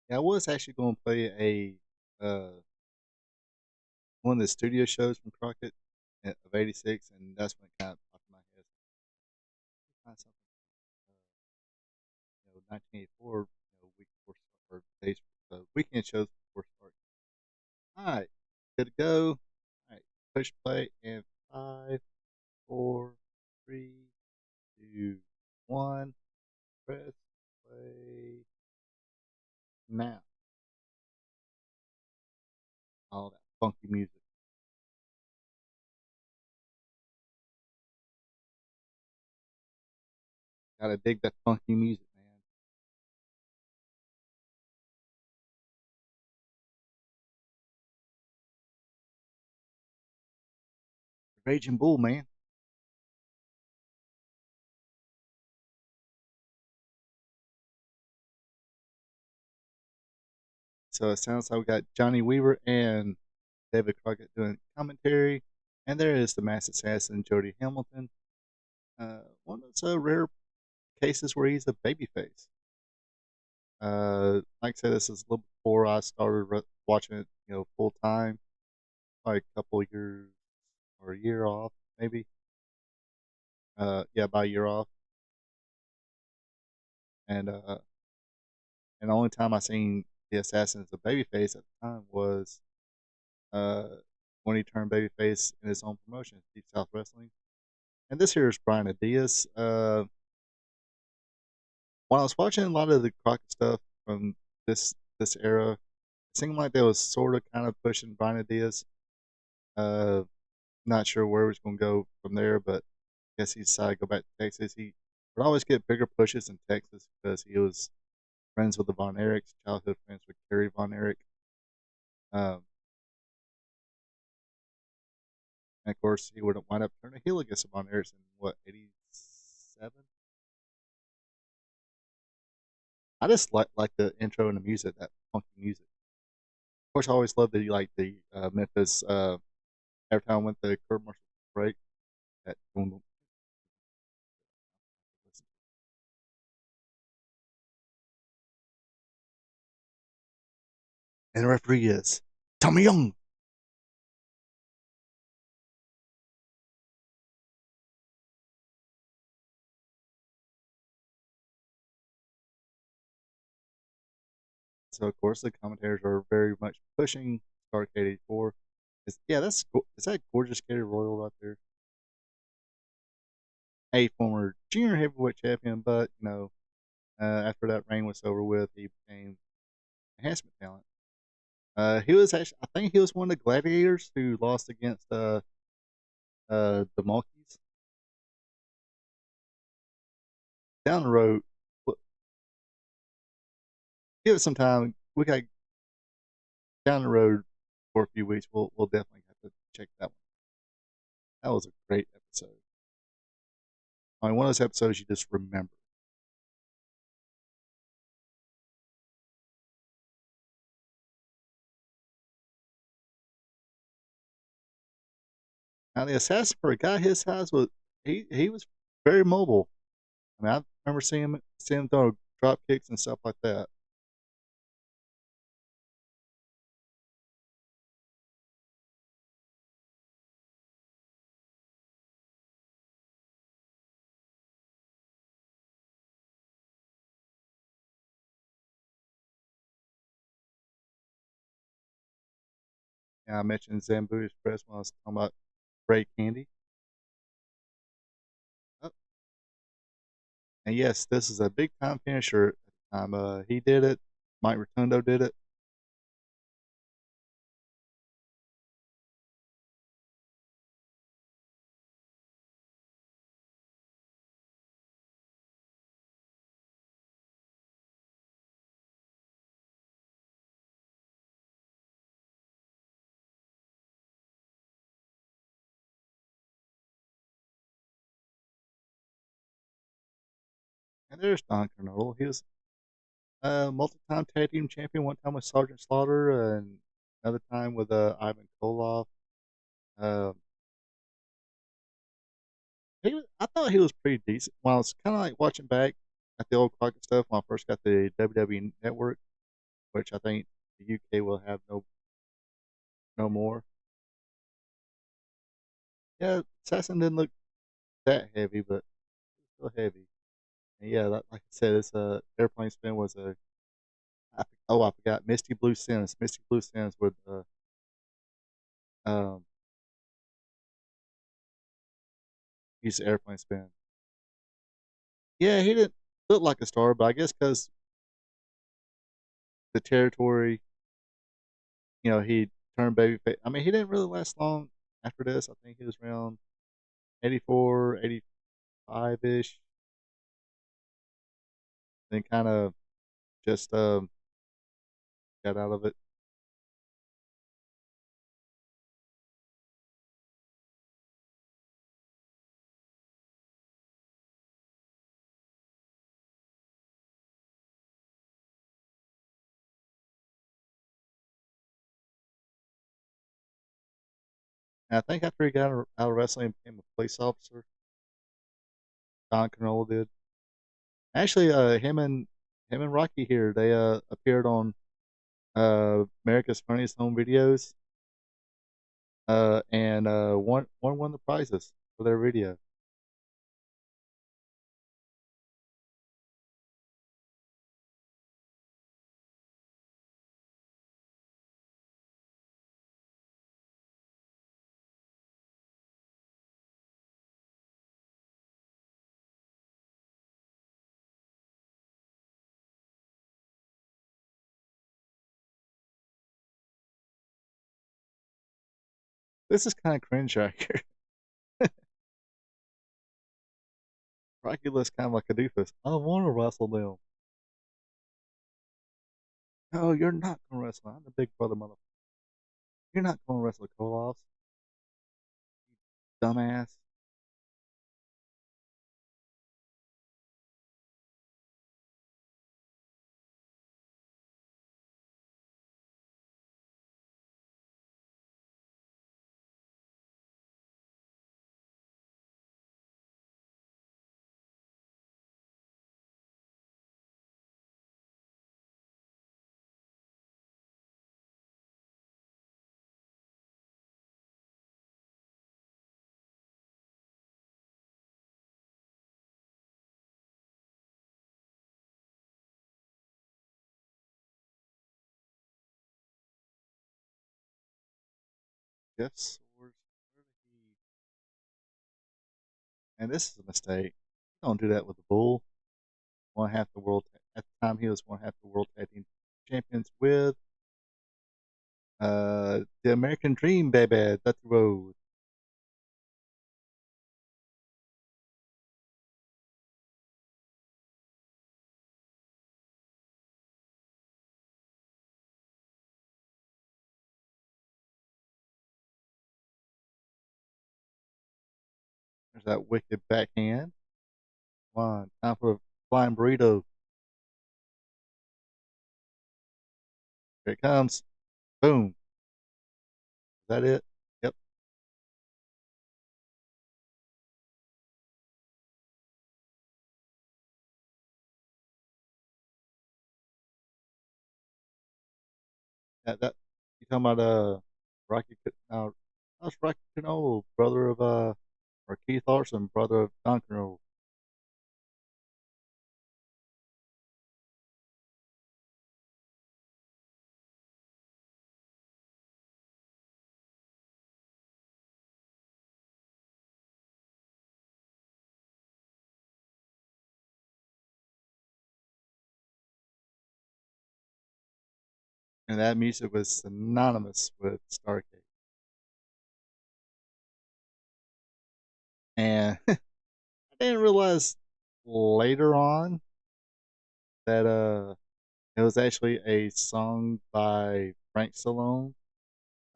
Yeah, I was actually going to play one of the studio shows from Crockett of '86, and that's when it kind of popped in my head. Find something, 1984, week before start, or days, weekend shows before start. All right, good to go. All right, push play in 5, 4, 3, 2, 1. Press play now. All that funky music. Gotta dig that funky music, man. Raging Bull, man. So it sounds like we got Johnny Weaver and David Crockett doing commentary, and there is the Mass Assassin Jody Hamilton. One of those rare cases where he's a babyface. Like I said, this is a little before I started watching it, full time. Like a couple of years or a year off, maybe. Yeah, about a year off, and the only time I seen the assassin as a babyface at the time was uh when he turned babyface in his own promotion, Deep South Wrestling. And this here is Brian Adias. When I was watching a lot of the Crockett stuff from this era, it seemed like they was sort of kind of pushing Brian Adias. Uh, Not sure where he was going to go from there, but I guess he decided to go back to Texas. He would always get bigger pushes in Texas because he was friends with the Von Erichs, childhood friends with Kerry Von Erich. Um, and of course, he would wind up turning heel against the Von Erichs in what, 87? I just like the intro and the music, that funky music. Of course, I always loved the Memphis. Every time I went to commercial break, that boom, boom, and the referee is Tommy Young. So of course the commentators are very much pushing Starrcade 84. Yeah, is that gorgeous Gator Royal right there? A former junior heavyweight champion, but after that reign was over with, he became enhancement talent. He was actually, I think he was one of the gladiators who lost against the monkeys down the road. Give it some time. We got down the road for a few weeks. We'll definitely have to check that one. That was a great episode. I mean, one of those episodes you just remember. Now the assassin for a guy his size was he was very mobile. I mean, I remember seeing him throw drop kicks and stuff like that. And I mentioned Zambu Express when I was talking about Ray Candy. Oh, and yes, this is a big time finisher at the time. He did it. Mike Rotundo did it. And there's Don Kernodle. He was a multi-time tag team champion. One time with Sergeant Slaughter, and another time with Ivan Koloff. Uh, I thought he was pretty decent. When I was kind of like watching back at the old Crockett stuff when I first got the WWE Network, which I think the UK will have no more. Yeah, Assassin didn't look that heavy, but still heavy. And yeah, like I said, this airplane spin was I forgot Misty Blue Sins. Misty Blue Sins with um use the airplane spin. Yeah, he didn't look like a star, but I guess because the territory, he turned babyface. I mean, he didn't really last long after this. I think he was around 84, 85 ish. Then kind of just got out of it. And I think after he got out of wrestling and became a police officer, Don Canola did. Actually, him and Rocky here, they appeared on America's Funniest Home Videos, and won the prizes for their video. This is kind of cringe right here. Rocky looks kind of like a doofus. I want to wrestle them. No, you're not gonna wrestle. I'm the big brother, mother. You're not gonna wrestle Koloffs, dumbass. Gift swords. Where did he? And this is a mistake. Don't do that with the bull. One half the world. At the time, he was one half the world tag team champions with the American Dream, baby. Dusty Rhodes. There's that wicked backhand. Come on, time for a flying burrito. Here it comes. Boom. Is that it? Yep. That you talking about Rocky? No, that's Rocky Cano, brother of or Keith Larson, brother of Don Cano. And that music was synonymous with Starrcade. And I didn't realize later on that it was actually a song by Frank Stallone,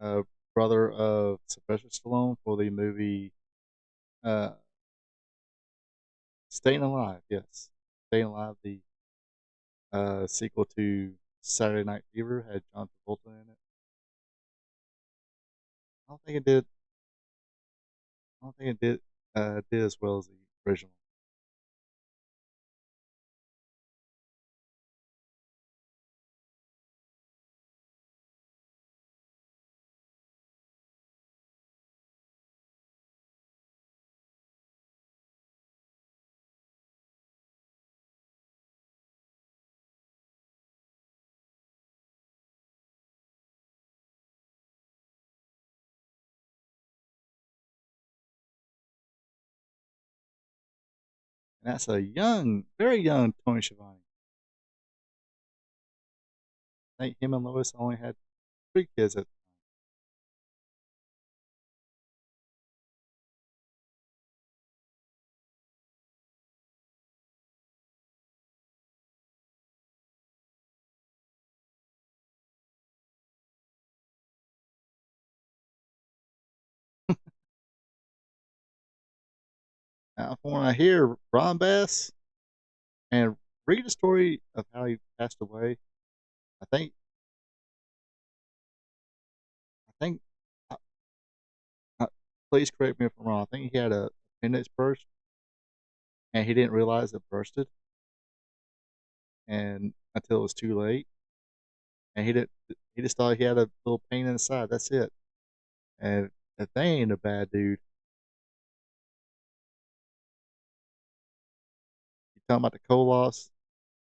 uh, brother of Sylvester Stallone, for the movie uh, Staying Alive. Yes, Staying Alive, the sequel to Saturday Night Fever, had John Travolta in it. I don't think it did. I don't think it did as well as the original. And that's a young, very young Tony Schiavone. I think him and Lois only had 3 kids at the time. Now, from when I hear Ron Bass and read the story of how he passed away, I think, I think, uh, uh, please correct me if I'm wrong. I think he had a appendix burst and he didn't realize it bursted, and until it was too late, and he just thought he had a little pain in the side. That's it. And if they ain't a bad dude, you talking about the Koloffs?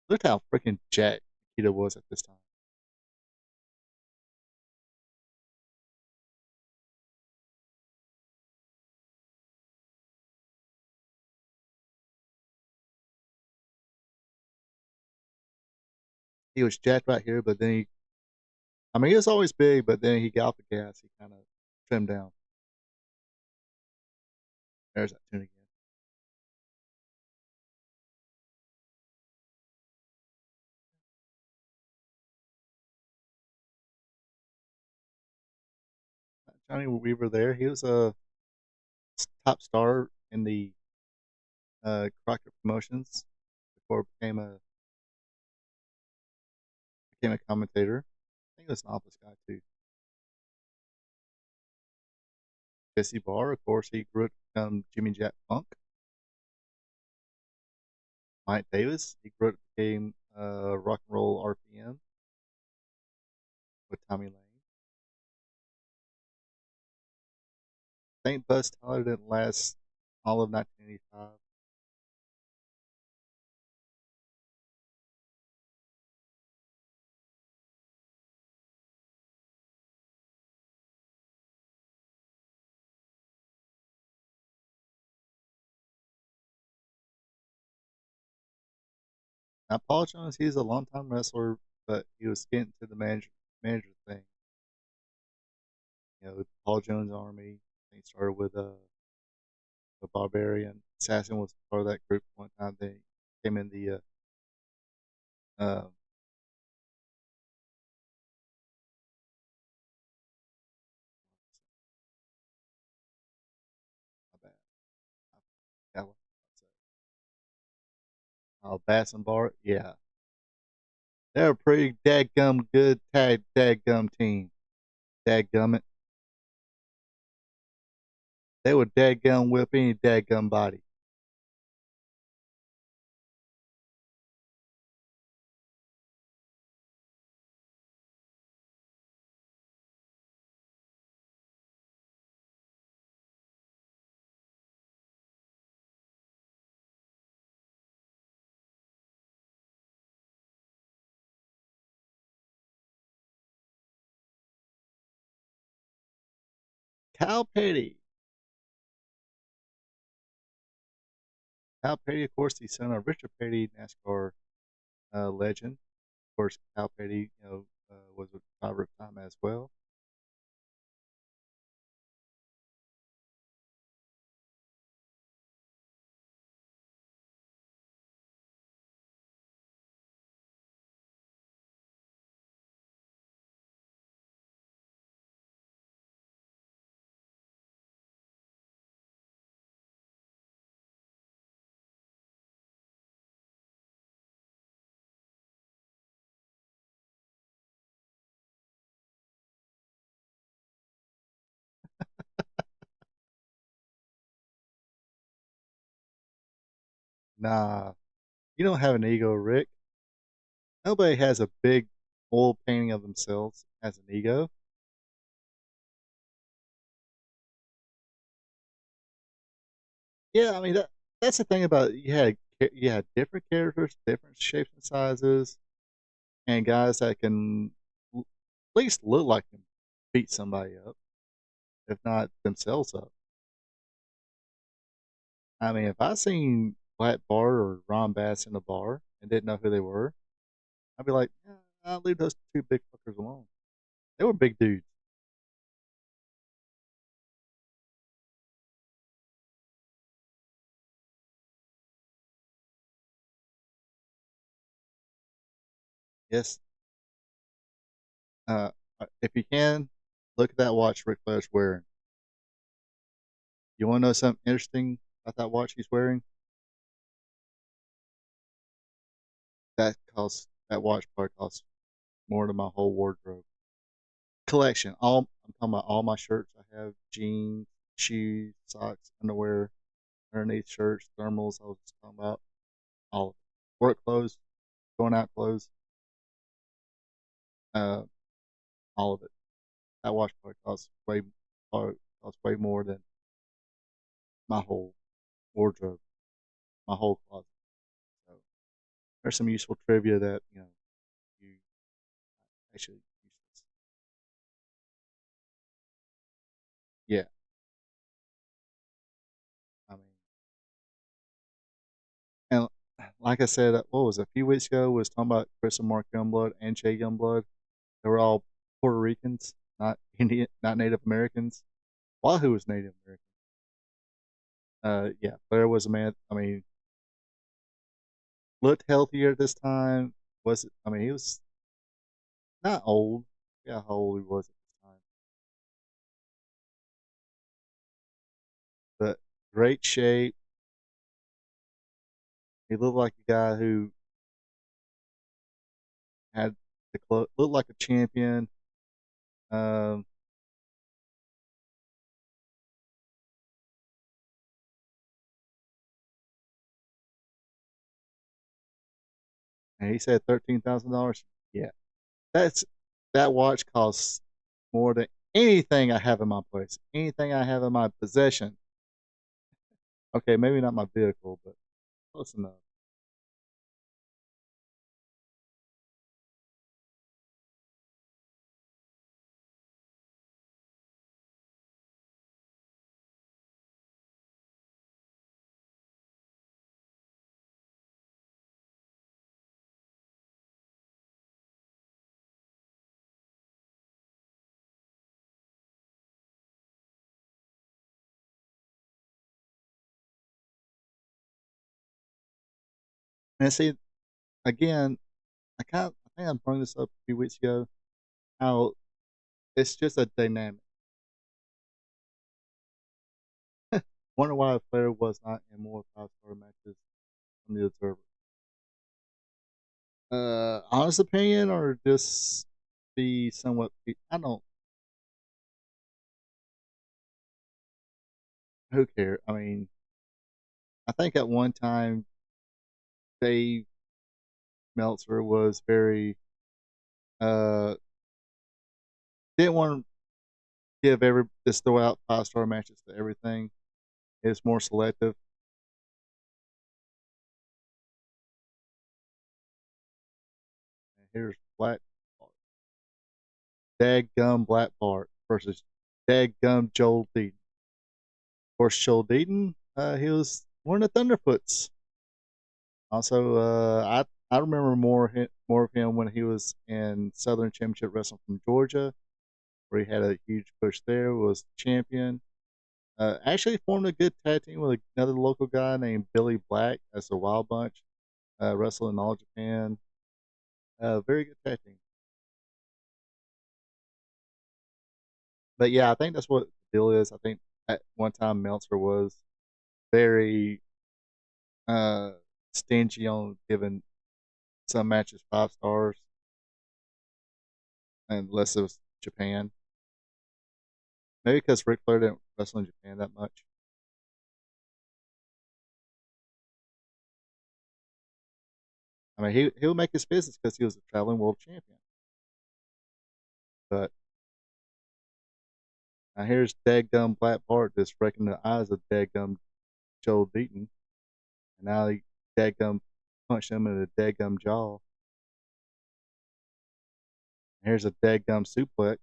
Look how freaking jacked Nikita was at this time. He was jacked right here, but then I mean, he was always big, but then he got off the gas. He kind of trimmed down. There's that tune again. Johnny Weaver there. He was a top star in the Crockett Promotions before it became a commentator. I think he was an office guy too. Jesse Barr, of course, he grew up to become Jimmy Jack Funk. Mike Davis, he grew up to become Rock and Roll RPM with Tommy Lane. I think Buzz Tyler didn't last all of 1985. Now, Paul Jones, he's a longtime wrestler, but he was getting to the manager thing. Paul Jones Army. He started with the Barbarian. Assassin was part of that group one time. They came in the uh, my bad. I forgot what Bass and Bar. Yeah, they're a pretty dadgum good dadgum team. Dadgum it. They would dadgum whip any dadgum body. Cal Petty. Cal Petty, of course, the son of Richard Petty, NASCAR legend. Of course, Cal Petty, was a driver of time as well. Nah, you don't have an ego, Rick. Nobody has a big oil painting of themselves as an ego. Yeah, I mean that's the thing about it. You had different characters, different shapes and sizes, and guys that can at least look like them beat somebody up, if not themselves up. I mean, if I seen Black Bart or Ron Bass in a bar and didn't know who they were, I'd be like, I'll leave those two big fuckers alone. They were big dudes. Yes. If you can, look at that watch Ric Flair's wearing. You want to know something interesting about that watch he's wearing? That watch probably costs more than my whole wardrobe collection. All I'm talking about all my shirts I have, jeans, shoes, socks, underwear, underneath shirts, thermals. I was just talking about all of it. Work clothes, going out clothes, uh, all of it. That watch probably costs way more than my whole wardrobe, my whole closet. So there's some useful trivia that you actually useless. Yeah, I mean, and like I said, what was it, a few weeks ago? Was talking about Chris and Mark Youngblood and Jay Youngblood. They were all Puerto Ricans, not Indian, not Native Americans. Wahoo was Native American. Yeah, Flair was a man. I mean, looked healthier at this time. Was I mean, he was not old. Yeah, how old he was at this time, but great shape. He looked like a guy who had looked like a champion. Um, and he said $13,000. Yeah, that's that watch costs more than anything I have in my place, anything I have in my possession. Okay, maybe not my vehicle, but close enough. And see, again, I think I brought this up a few weeks ago. How it's just a dynamic. Wonder why Flair was not in more 5-star matches from the Observer. Honest opinion, or just be somewhat. I don't. Who cares? I mean, I think at one time Dave Meltzer was very uh didn't want to give every just throw out 5-star matches to everything. It's more selective. And here's Black Bart. Dadgum Black Bart versus Dadgum Joel Deaton. Of course, Joel Deaton, he was one of the Thunderfoots. Also, I remember more of him when he was in Southern Championship Wrestling from Georgia, where he had a huge push there. Was champion. Actually formed a good tag team with another local guy named Billy Black as the Wild Bunch. Wrestled in All Japan. Very good tag team. But yeah, I think that's what the deal is. I think at one time Meltzer was very uh, stingy on giving some matches 5 stars, unless it was Japan. Maybe because Ric Flair didn't wrestle in Japan that much. I mean, he would make his business because he was a traveling world champion. But now here's Dadgum Black Bart just wrecking the eyes of Dadgum Joe Deaton. And now he Dadgum punched him in the Dadgum jaw. And here's a Dadgum suplex.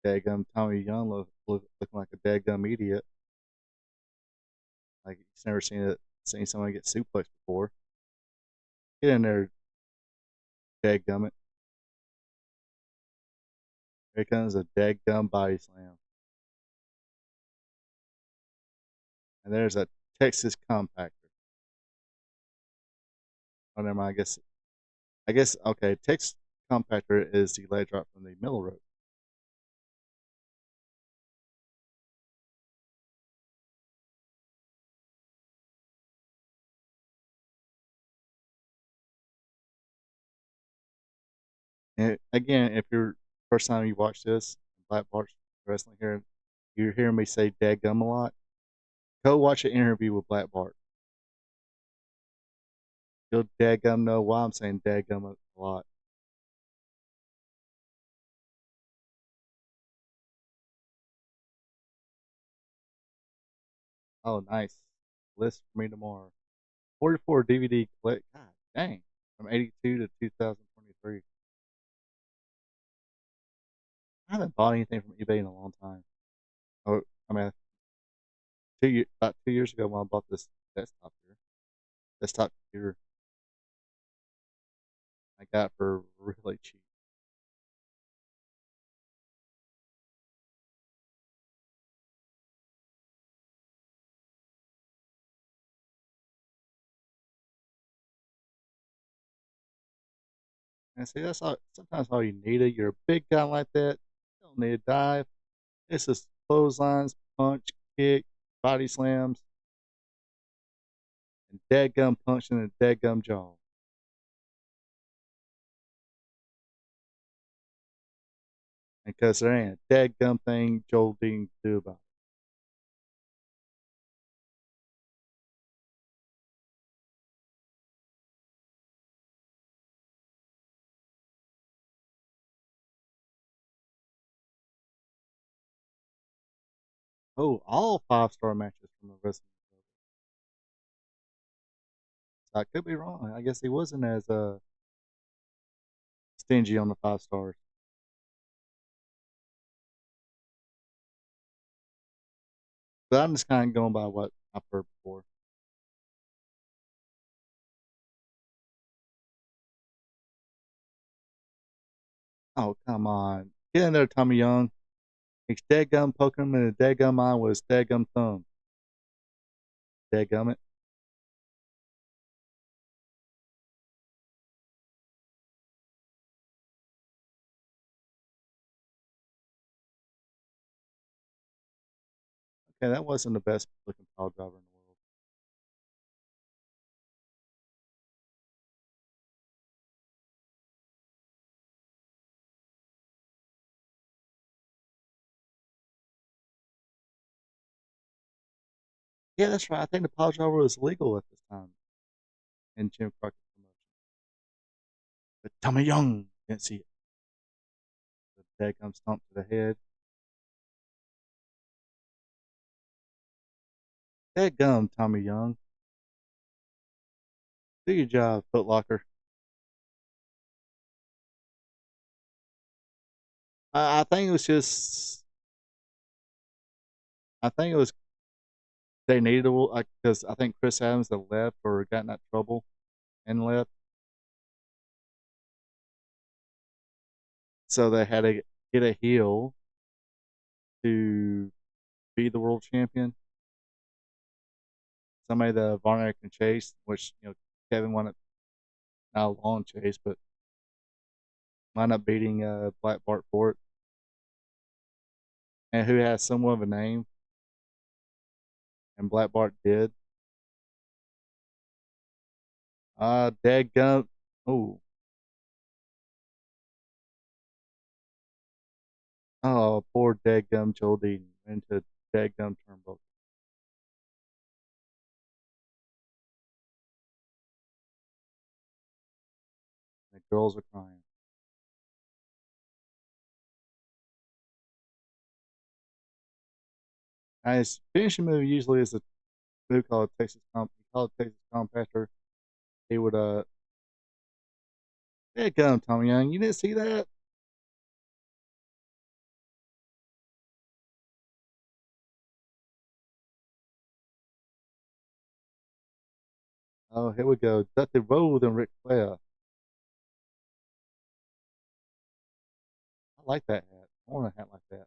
Dadgum Tommy Young looking like a Dadgum idiot. Like he's never seen somebody get suplexed before. Get in there, Dadgum it. Here comes a Dadgum body slam. And there's a Texas compactor. Oh, never mind. I guess okay. Texas compactor is the leg drop from the middle rope. And again, if you're first time you watch this, Black Bart's wrestling here, you're hearing me say "dadgum" a lot. Go watch an interview with Black Bart. You'll dadgum know why I'm saying dadgum a lot. Oh, nice. List for me tomorrow. 44 DVD collect. God dang. From 82 to 2023. I haven't bought anything from eBay in a long time. Oh, I mean, about 2 years ago when I bought this desktop here, desktop computer, I got for really cheap. And see, that's all. Sometimes all you need it. You're a big guy like that. You don't need a dive. It's just clotheslines, punch, kick, body slams, and dead gum punching and dead gum jaw. And because there ain't a dead gum thing Joel Dean can do about it. Oh, all 5-star matches from the wrestling. So I could be wrong. I guess he wasn't as stingy on the 5 stars. But I'm just kind of going by what I've heard before. Oh, come on. Get in there, Tommy Young. His dadgum poking him in the dadgum eye with his dadgum thumb. Dadgum it. Okay, that wasn't the best looking pile driver in the world. Yeah, that's right. I think the pile driver was legal at this time in Jim Crockett's promotion. But Tommy Young didn't see it. The dadgum stomp to the head. Dadgum, Tommy Young. Do your job, Footlocker. I think it was just. I think it was they needed a because I think Chris Adams had left or got in that trouble and left, so they had to get a heel to be the world champion. Somebody that Varner can chase, which Kevin wanted not a long chase, but wound up beating Black Bart for it, and who has somewhat of a name, and Black Bart did. Dadgum. Oh, oh, poor Dadgum Joel Dean into Dadgum turnbuckle. The girls are crying. And his finishing move usually is a move called Texas Comp. He called it Texas Compactor. He would Dadgum Tommy Young. You didn't see that? Oh, here we go. Dusty Rhodes and Ric Flair. I like that hat. I want a hat like that.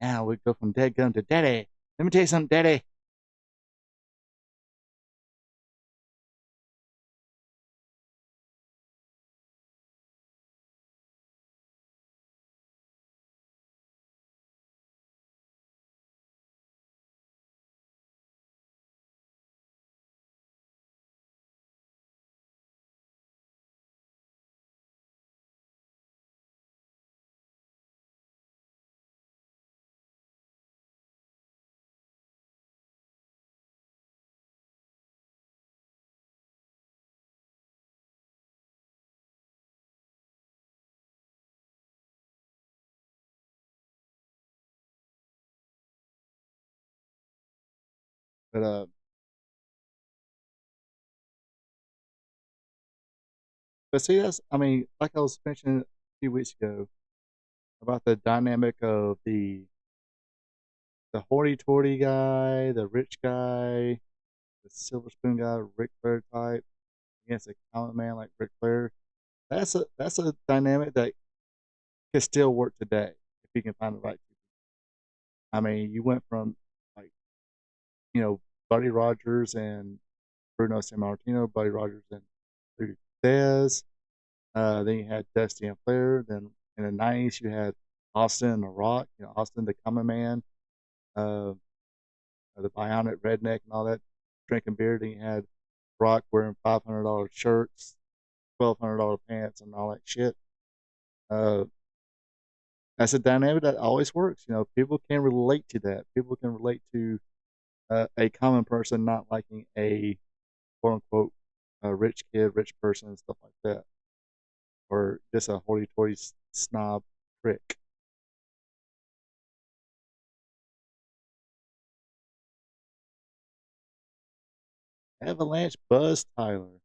Now we go from Dadgum to Daddy. Let me tell you something, Daddy. But but see that's I mean, like I was mentioning a few weeks ago about the dynamic of the hoity toity guy, the rich guy, the silver spoon guy, Ric Flair type against a common man like Ric Flair. That's a dynamic that can still work today if you can find the right people. I mean, you went from like you know Buddy Rogers and Bruno Sammartino, Buddy Rogers and Lou Thesz. Then you had Dusty and Flair. Then in the '90s you had Austin and The Rock. Austin the Common Man, uh, the Bionic Redneck, and all that drinking beer. Then you had Rock wearing $500 shirts, $1,200 pants, and all that shit. Uh, that's a dynamic that always works. People can relate to that. People can relate to a common person not liking a quote unquote rich kid, rich person, and stuff like that, or just a hoity-toity snob prick. Avalanche Buzz Tyler.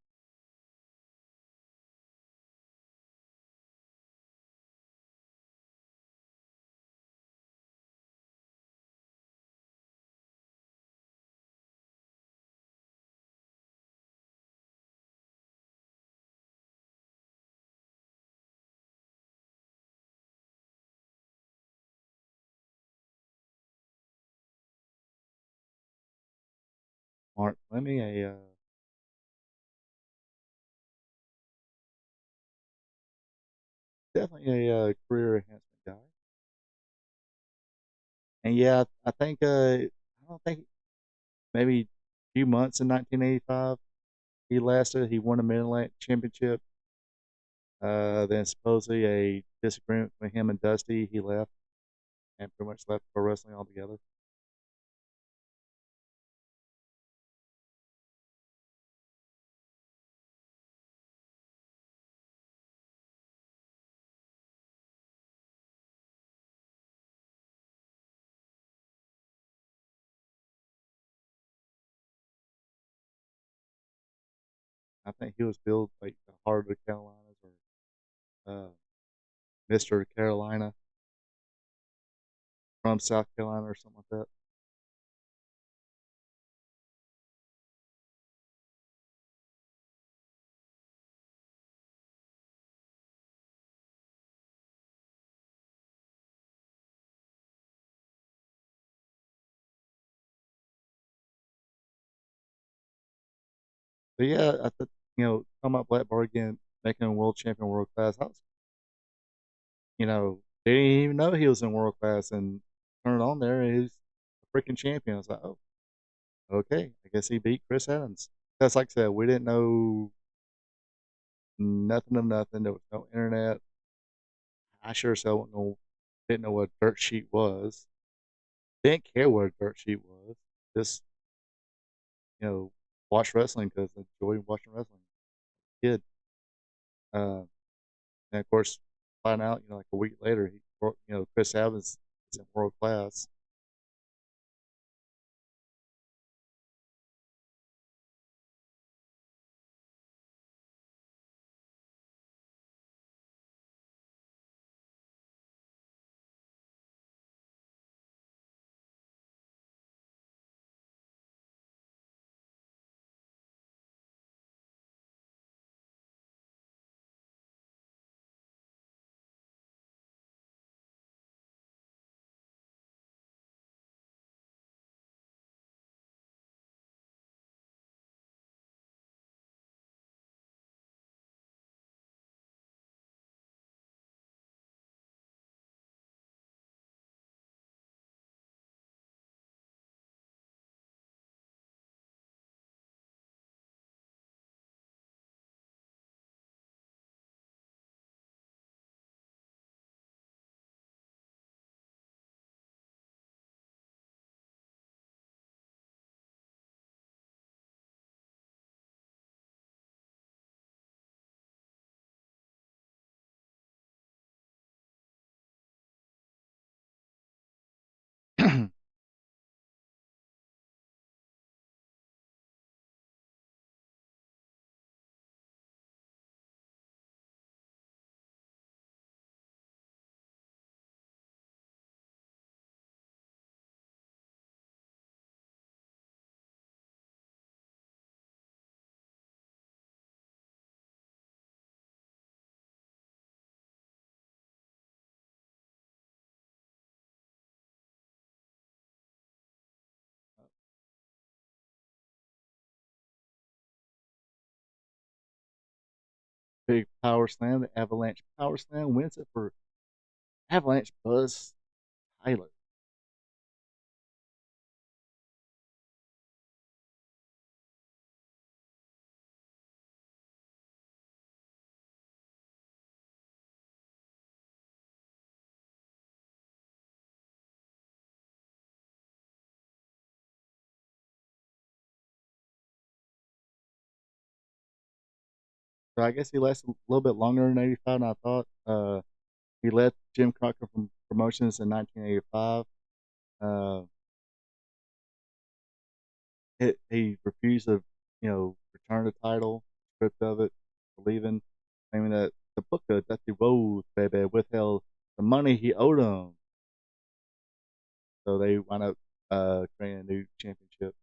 Mark Fleming, definitely a career enhancement guy. And yeah, I think I don't think maybe a few months in 1985 he lasted. He won a Mid Atlantic Championship. Then supposedly a disagreement between him and Dusty, he left and pretty much left pro wrestling altogether. I think he was billed like the Heart of the Carolinas or Mr. Carolina from South Carolina or something like that. But yeah, I think talking about Black Bar again, making him world champion, world class. I was, didn't even know he was in world class, and turned on there, and he was a freaking champion. I was like, oh, okay, I guess he beat Chris Evans. That's like I said, we didn't know nothing of nothing. There was no internet. I sure as hell didn't know what a dirt sheet was. Didn't care what a dirt sheet was. Just watch wrestling because I enjoy watching wrestling. Kid, uh, and of course, find out like a week later, Chris Evans is in world class. Big power slam, the Avalanche power slam wins it for Avalanche Buzz Tyler. So I guess he lasted a little bit longer than 85 than I thought. He left Jim Crockett from promotions in 1985. Uh, he refused to, return the title, stripped of it, leaving, claiming that the book of Dusty Rhodes, baby, withheld the money he owed him. So they wound up creating a new championship.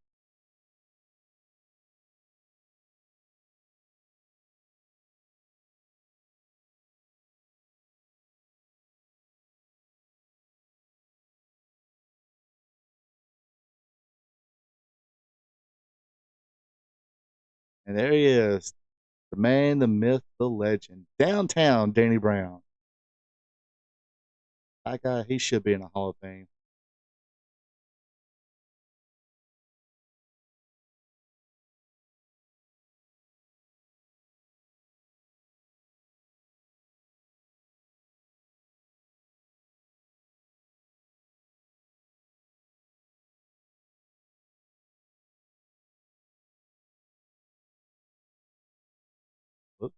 And there he is, the man, the myth, the legend, downtown Danny Brown. That guy, he should be in the Hall of Fame. Whoops.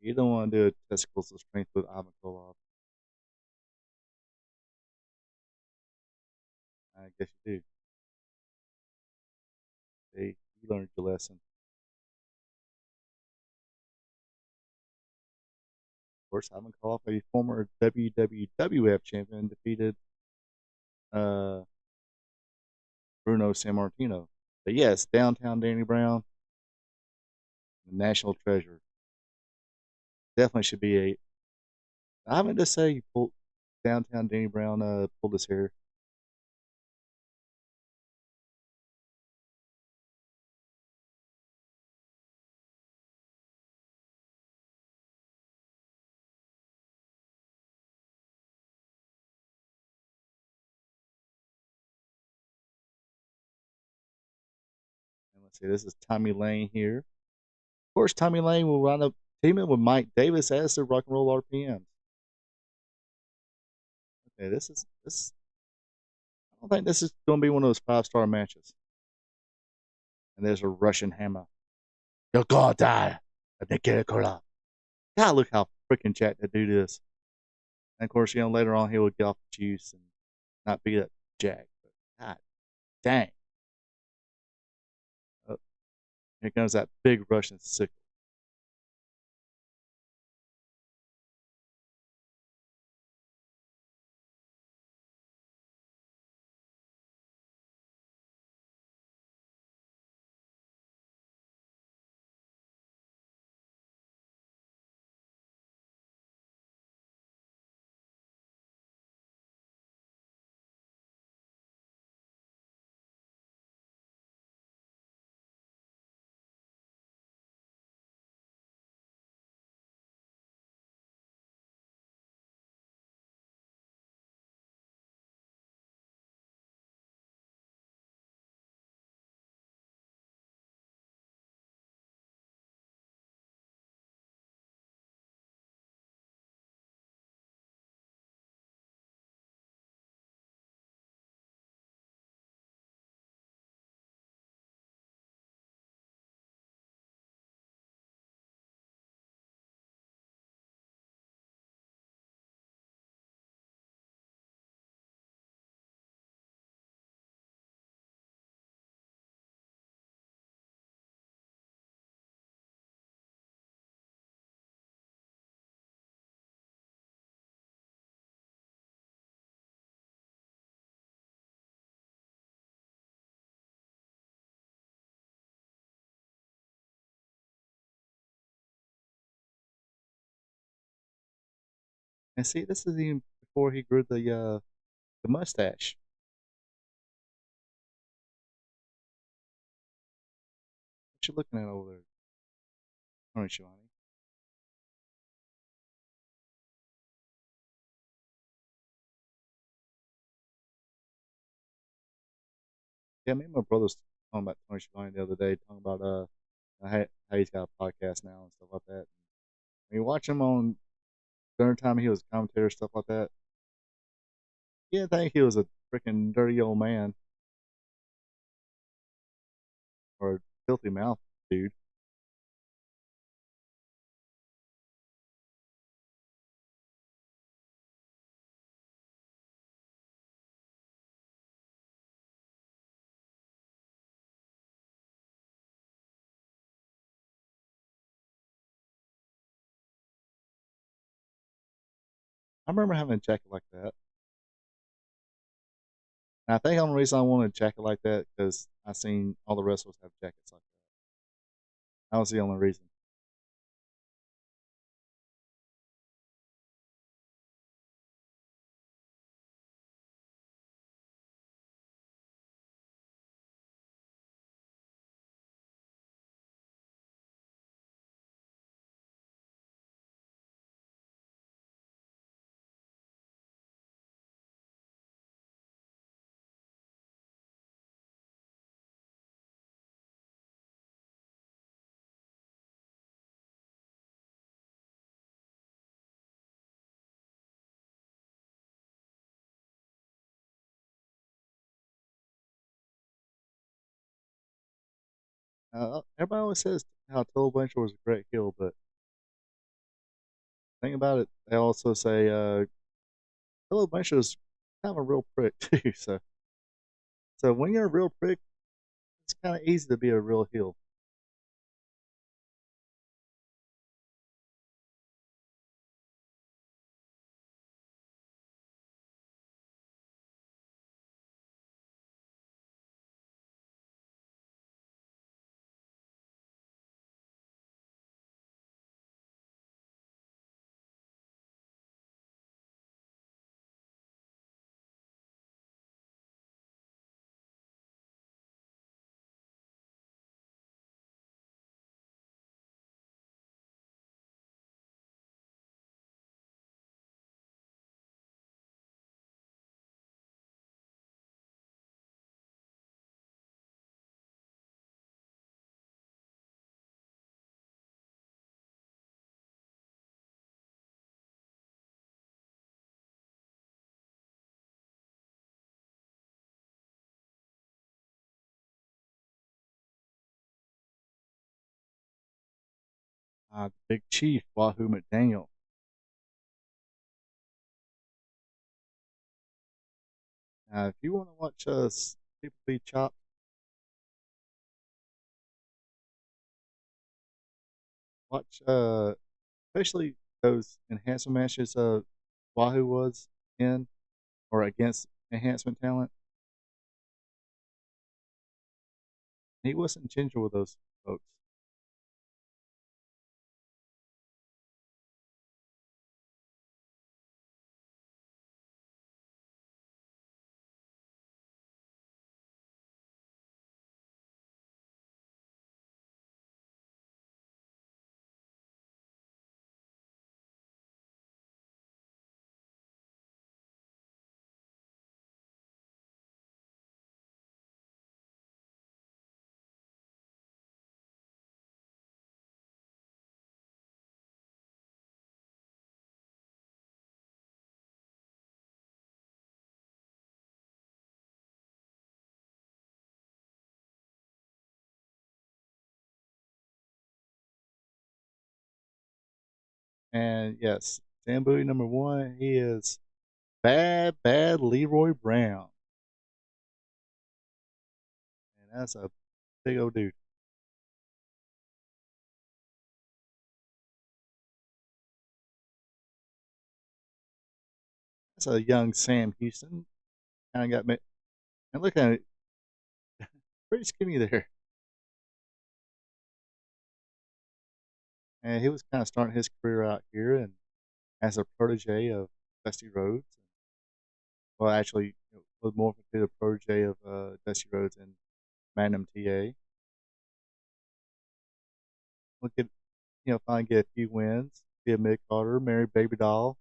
You don't want to do a testicles of strength with Ivan Koloff. I guess you do. Hey, you learned your lesson. Of course, Ivan Koloff, a former WWF champion, defeated uh, Bruno Sammartino. But yes, downtown Danny Brown, the national treasure. Definitely should be a. I meant to say he pulled downtown Danny Brown pulled his hair. And let's see, this is Tommy Lane here. Of course, Tommy Lane will wind up teaming with Mike Davis as the Rock and Roll RPMs. Okay, this. I don't think this is going to be one of those 5-star matches. And there's a Russian hammer. You're gonna die. God, look how freaking jacked that dude is. And of course, later on he would get off the juice and not be that jacked. But God dang. Oh, here comes that big Russian sickle. And see, this is even before he grew the mustache. What you looking at over there, Tony Schiavone? Yeah, me and my brother's talking about Tony Schiavone the other day, talking about how he's got a podcast now and stuff like that. When you watch him on during time he was a commentator, stuff like that, you didn't think he was a freaking dirty old man or a filthy mouth dude. I remember having a jacket like that. And I think the only reason I wanted a jacket like that because I seen all the wrestlers have jackets like that. That was the only reason. Everybody always says how Tully Blanchard was a great heel, but think about it, they also say Tully Blanchard was kind of a real prick too. So when you're a real prick, it's kind of easy to be a real heel. The Big Chief, Wahoo McDaniel. If you want to watch people be chopped, watch especially those enhancement matches Wahoo was in or against enhancement talent. He wasn't ginger with those folks. And yes, Sam Bowie number one, he is bad Leroy Brown. And that's a big old dude. That's a young Sam Houston. Kind of got me. And look at it, pretty skinny there. And he was kind of starting his career out here and as a protege of Dusty Rhodes. Well, actually, was more to the protege of Dusty Rhodes and Magnum TA. Look at, finally get a few wins. Be a mid Carter, marry Baby Doll.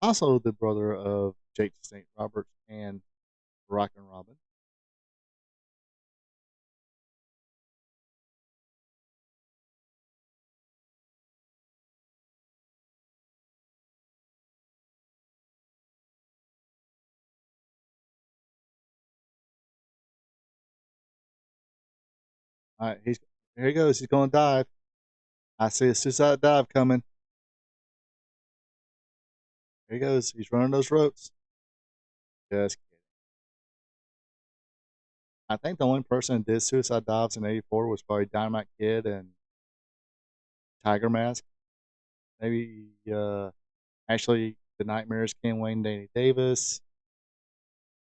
Also, the brother of Jake St. Roberts and Rockin' Robin. All right, here he goes. He's going to dive. I see a suicide dive coming. Here he goes. He's running those ropes. Just kidding. I think the only person that did suicide dives in '84 was probably Dynamite Kid and Tiger Mask. Maybe actually the Nightmares, Ken Wayne, Danny Davis.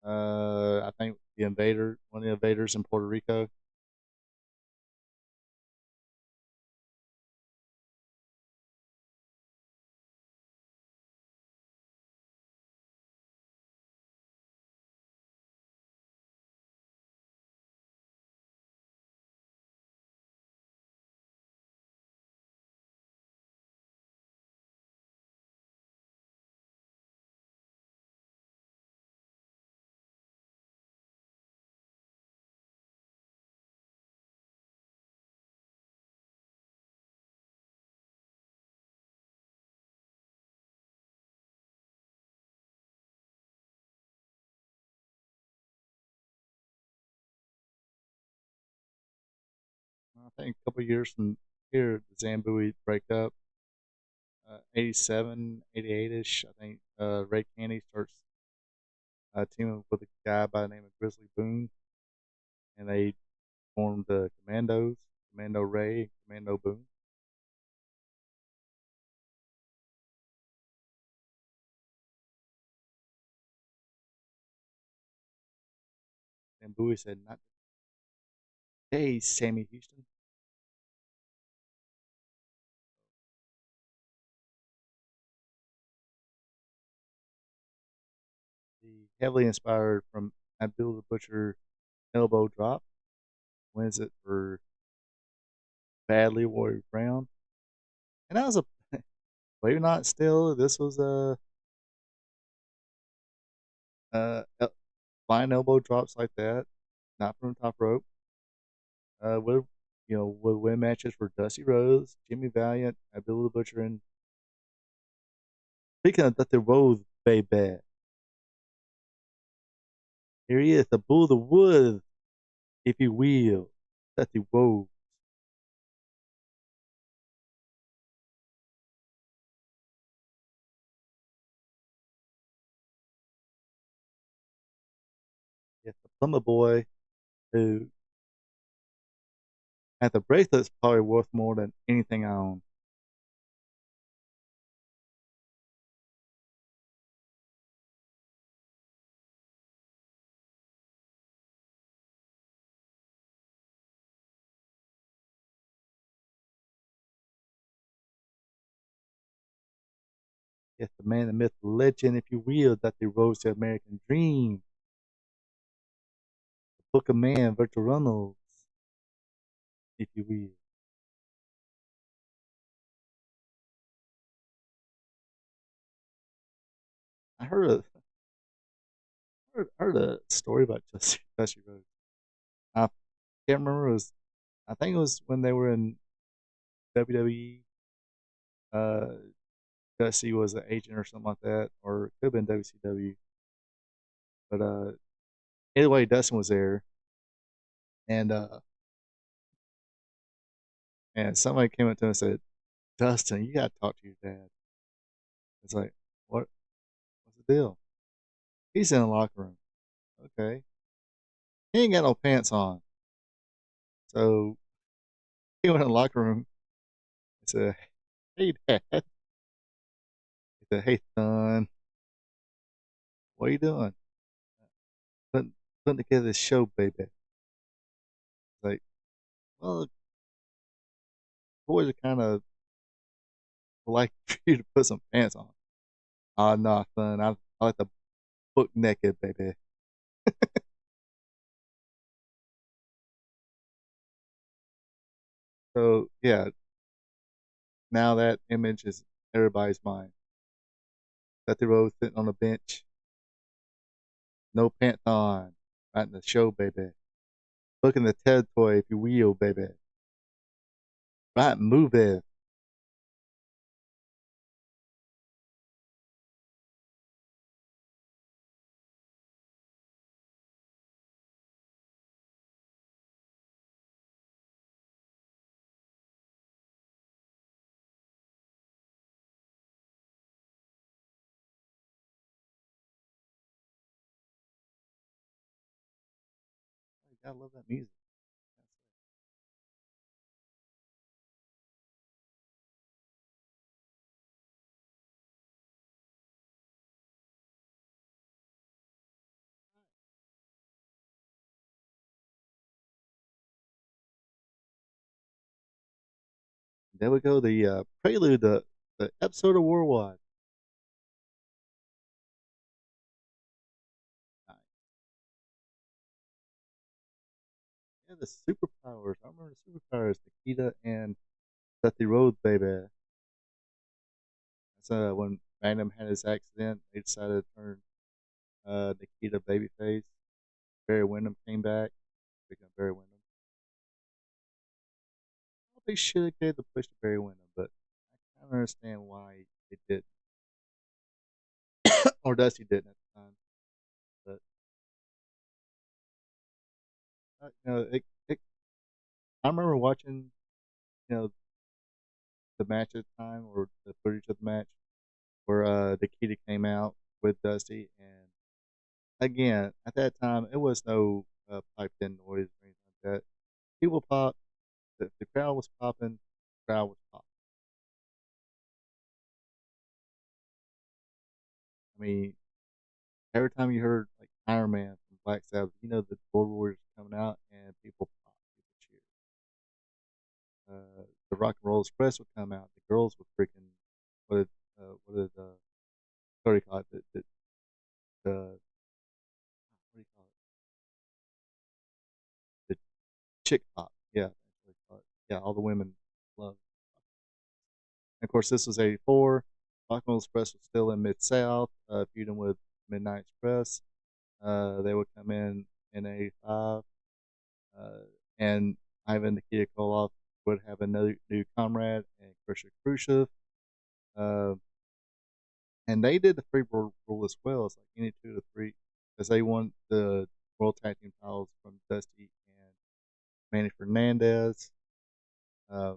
I think the Invader, one of the Invaders in Puerto Rico. I think a couple of years from here, the Zambui break up. 87, 88 ish. I think Ray Candy starts teaming with a guy by the name of Grizzly Boone, and they formed the Commandos, Commando Ray, Commando Boone. And Bowie said, "Not today, Sammy Houston." The heavily inspired from Abdul the Butcher elbow drop, wins it for Badly Warrior Brown. And that was a, believe it or not, still, this was a flying elbow drops like that, not from the top rope. Would would win matches for Dusty Rhodes, Jimmy Valiant, Abdul the Butcher, and speaking of Dusty Rhodes, baby, here he is, the Bull of the Woods, if you will, Dusty Rhodes. Yes, the Plumber Boy, who at the bracelet's probably worth more than anything I own. Yes, the man, the myth, the legend, if you will, Dusty Rhodes, the American Dream, the Book of Man, Virtual Runnels, if you will. I heard a story about Dusty Rhodes. I can't remember. It was, I think it was when they were in WWE. Uh, Dusty was an agent or something like that, or it could have been WCW. But anyway, Dustin was there, and and somebody came up to him and said, "Dustin, you got to talk to your dad." It's like, what? What's the deal? He's in the locker room. Okay, he ain't got no pants on. So he went in the locker room and said, "Hey, Dad." He said, "Hey, son, what are you doing? Putting, putting together this show, baby." It's like, well, boys are kind of like for you to put some pants on. Oh, no, son, I like to book naked, baby. So, yeah, now that image is everybody's mind. Dusty Rhodes sitting on the bench, no pants on, right in the show, baby. Booking the territory, if you will, baby. Right, move it. I love that music. There we go. The prelude, the episode of Worldwide. Nice. Yeah, the superpowers. I remember the superpowers. Nikita and Dusty Rhodes, baby. That's when Magnum had his accident. They decided to turn Nikita babyface. Barry Windham came back. Speaking of Barry Windham, well, they should have gave the push to Barry Windham, but I kind of understand why they did, or Dusty didn't at the time. But you know, I remember watching, you know, the match at the time or the footage of the match where Nikita came out with Dusty, and again at that time it was no piped in noise or anything like that. People popped. The crowd was popping. The crowd was popping. I mean, every time you heard like Iron Man from Black Sabbath, you know the Road Warriors coming out and people pop, people cheer. The Rock and Roll Express would come out. The girls would freaking what did what do you call it? The what do you call it? The chick pop. Yeah, that's what they call it. Yeah, all the women love. And of course, this was '84. Rock and Roll Express was still in Mid South, feuding with Midnight Express. They would come in '85, uh, and Ivan Nikita Koloff would have another new comrade and Krusher Khrushchev. Uh, and they did the free rule as well. It's like any two to three, because they won the World Tag Team titles from Dusty and Manny Fernandez. Uh,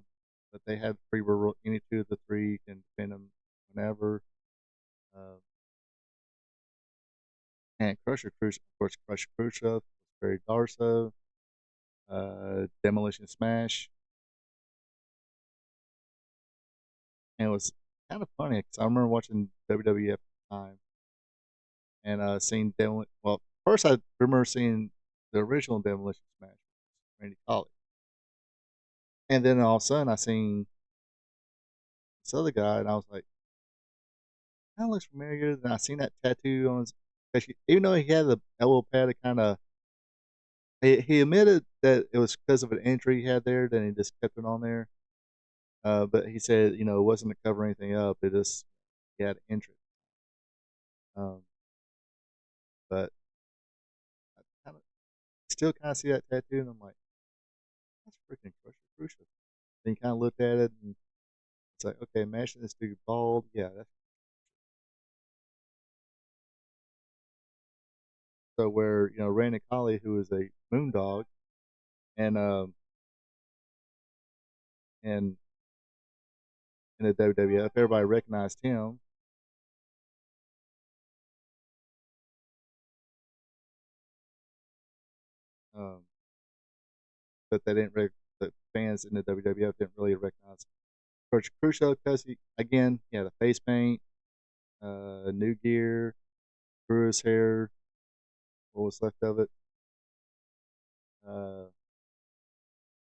but they had free rule. Any two of the three can defend them whenever. Uh, and Crusher Khrushchev, of course, Crusher Khrushchev was Barry Darso. Demolition Smash, and it was kind of funny because I remember watching WWE at the time and seeing Well, first I remember seeing the original Demolition Smash, Randy Colley, and then all of a sudden I seen this other guy, and I was like, kind of looks familiar. And I seen that tattoo on his. Even though he had the elbow pad, it kind of he admitted that it was because of an injury he had there. Then he just kept it on there. But he said, it wasn't to cover anything up. It just he had injury. Um, but I kind of still kind of see that tattoo, and I'm like, that's freaking Crucial. Then you kind of look at it, and it's like, okay, imagine this dude bald. Yeah, that's so where Randy Colley, who is a moondog, and and in the WWF, everybody recognized him. Um, but the fans in the WWF didn't really recognize Crucial because he had a face paint, new gear, grew his hair, what was left of it. Uh,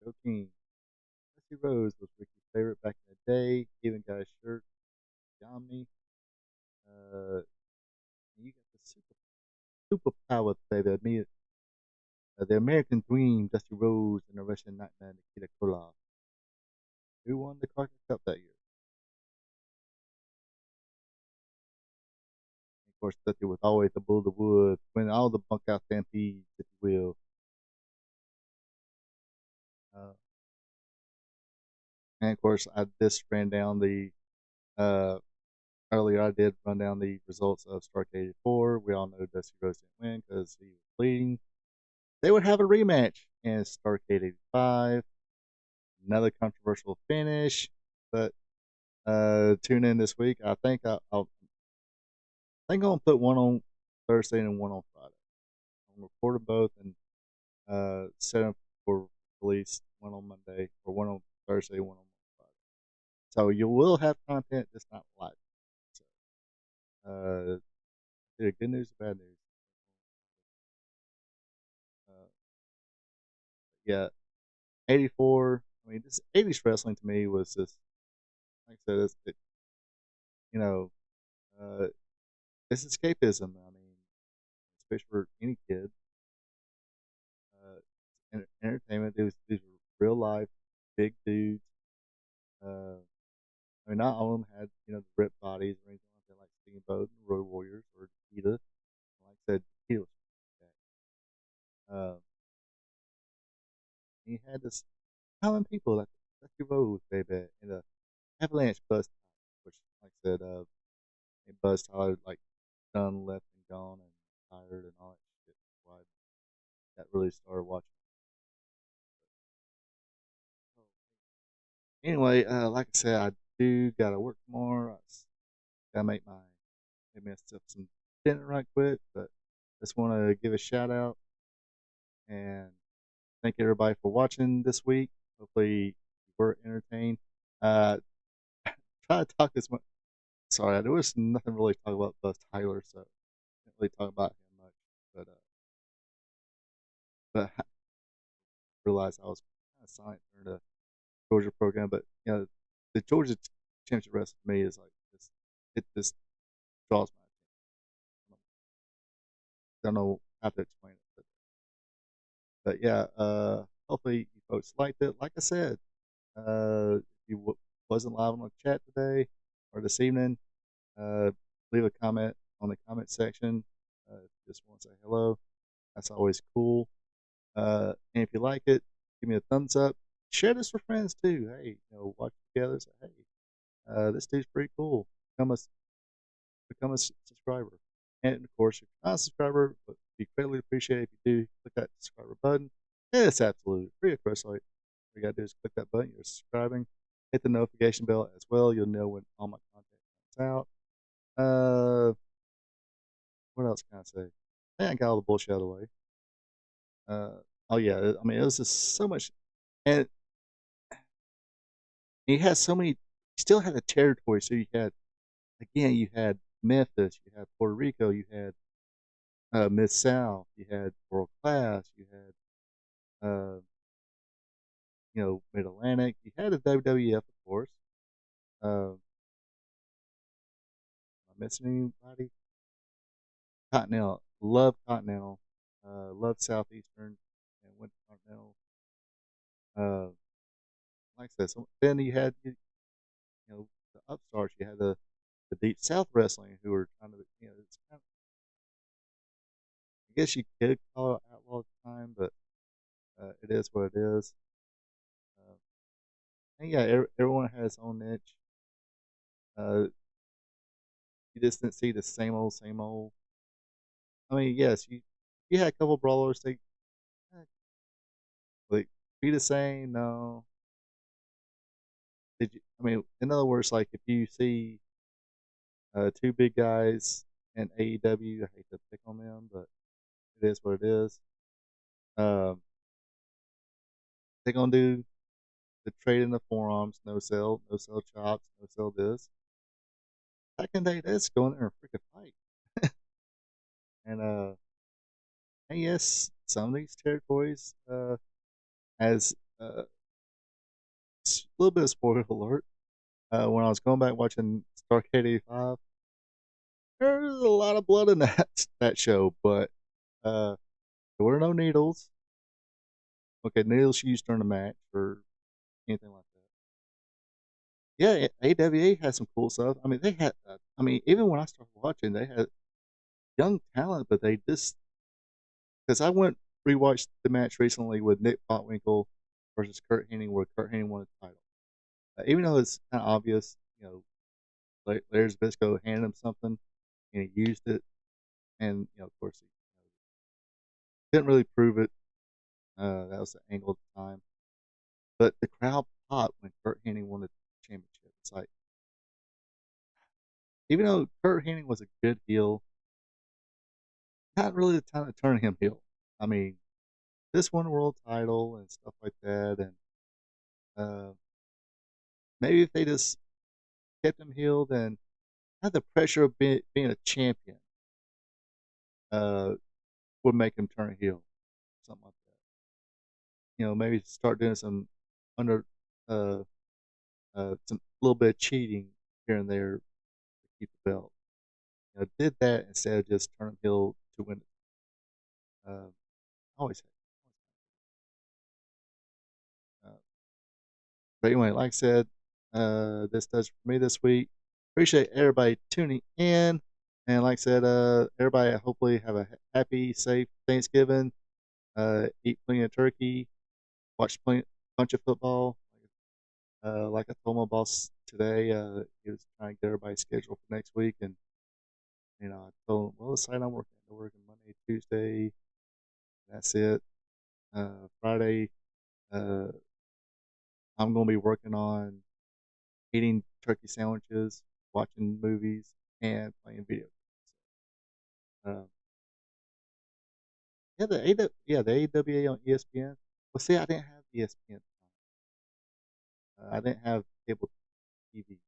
Joe King. Dusty Rose was Ricky's favorite back in the day. Even got a shirt, Yami. Uh, you got the superpower, baby. Me, the American Dream, Dusty Rose, and the Russian Nightmare, Nikita Koloff. Who won the Crockett Cup that year? And of course, Dusty was always the bull of the woods, winning all the bunkhouse stampedes, if you will. Uh, and of course, I just ran down the uh, earlier. I did run down the results of Starrcade '84. We all know Dusty Rose didn't win because he was bleeding. They would have a rematch in Starrcade '85. Another controversial finish, but tune in this week. I think I'm gonna put one on Thursday and one on Friday. I'm gonna record them both and set them for release. One on Monday or one on Thursday, one on Friday. So you will have content, just not live. So, either good news or bad news. Uh, yeah, '84. I mean, this '80s wrestling to me was just like I said. You know, uh, it's escapism. I mean, especially for any kid. Entertainment. These were real life big dudes. Uh, I mean, not all of them had the ripped bodies or anything like that, like Steamboat and Road Warriors or Nikita. Like I said, Nikita was he had this common people like Dusty Rhodes, baby, and the Avalanche Buzz, which, like I said, Buzz Tyler like done, left, and gone, and tired, and all that shit. Why that really started watching. Anyway, like I said, I do gotta work tomorrow. Gotta make myself some dinner right quick, but just want to give a shout out and thank everybody for watching this week. Hopefully, you were entertained. Uh, try to talk as much. Sorry, there was nothing really to talk about Buzz Tyler, so I didn't really talk about him much. But I realized I was kind of silent during the Georgia program. But the Georgia championship wrestling for me is like this. It just draws my attention. I don't know how to explain it, but yeah. Hopefully you folks liked it. Like I said, if you wasn't live on the chat today or this evening, uh, leave a comment on the comment section. Just want to say hello. That's always cool. And if you like it, give me a thumbs up. Share this with friends too. Hey, watch together. Say, hey, this dude's pretty cool. Become a become a subscriber. And of course, if you're not a subscriber, but be greatly appreciated if you do click that subscriber button. It's absolutely free of course. Like all you gotta do is click that button. You're subscribing. Hit the notification bell as well. You'll know when all my content comes out. What else can I say? I think I got all the bullshit out of the way. Oh yeah, I mean it was just so much, and he has so many. He still had a territory. So you had again, you had Memphis, you had Puerto Rico, you had Mid South, you had World Class, you had Mid Atlantic, you had a WWF, of course. Am I missing anybody? Continental, love Continental, love Southeastern, and went to Continental. Uh, like I said, then you had the upstarts. You had the Deep South Wrestling who were trying to it's kind of, I guess you could call it outlaw at the time, but it is what it is. Uh, and yeah, everyone has its own niche. Uh, you just didn't see the same old, same old. I mean, yes, you had a couple brawlers. They like be the same. No, did you? I mean, in other words, like if you see two big guys in AEW, I hate to pick on them, but it is what it is. Um, they're gonna do the trade in the forearms, no sell chops, no sell this. Back in the day, let's go in there and freaking fight. And yes, some of these territories, as a little bit of spoiler alert, when I was going back watching Starrcade '85, there was a lot of blood in that show, but uh, there were no needles. Okay, needles used during the match or anything like that. Yeah, AWA had some cool stuff. I mean, they had. I mean, even when I started watching, they had young talent, but they just because I went rewatched the match recently with Nick Botwinkle versus Kurt Hennig, where Kurt Hennig won the title. Even though it's kind of obvious, Larry Zbyszko handed him something and he used it, and of course he couldn't really prove it. That was the angle at the time, but the crowd popped when Kurt Hennig won the championship. It's like even though Kurt Hennig was a good heel, not really the time to turn him heel. I mean, this won a world title and stuff like that, and uh, maybe if they just kept him healed and had the pressure of being a champion, uh, would make him turn heel, something like that. Maybe start doing some under uh, some little bit of cheating here and there to keep the belt. Did that instead of just turn him heel to win it. Always had. But anyway, like I said, this does for me this week. Appreciate everybody tuning in. And like I said, everybody hopefully have a happy, safe Thanksgiving. Eat plenty of turkey. Watch plenty, bunch of football. Like I told my boss today, he was trying to get everybody's schedule for next week. And, I told him, well, the site I'm working, I'm working Monday, Tuesday. That's it. Friday, uh, I'm going to be working on eating turkey sandwiches, watching movies, and playing video games. Um, the AWA on ESPN. Well, see, I didn't have ESPN. I didn't have cable TV.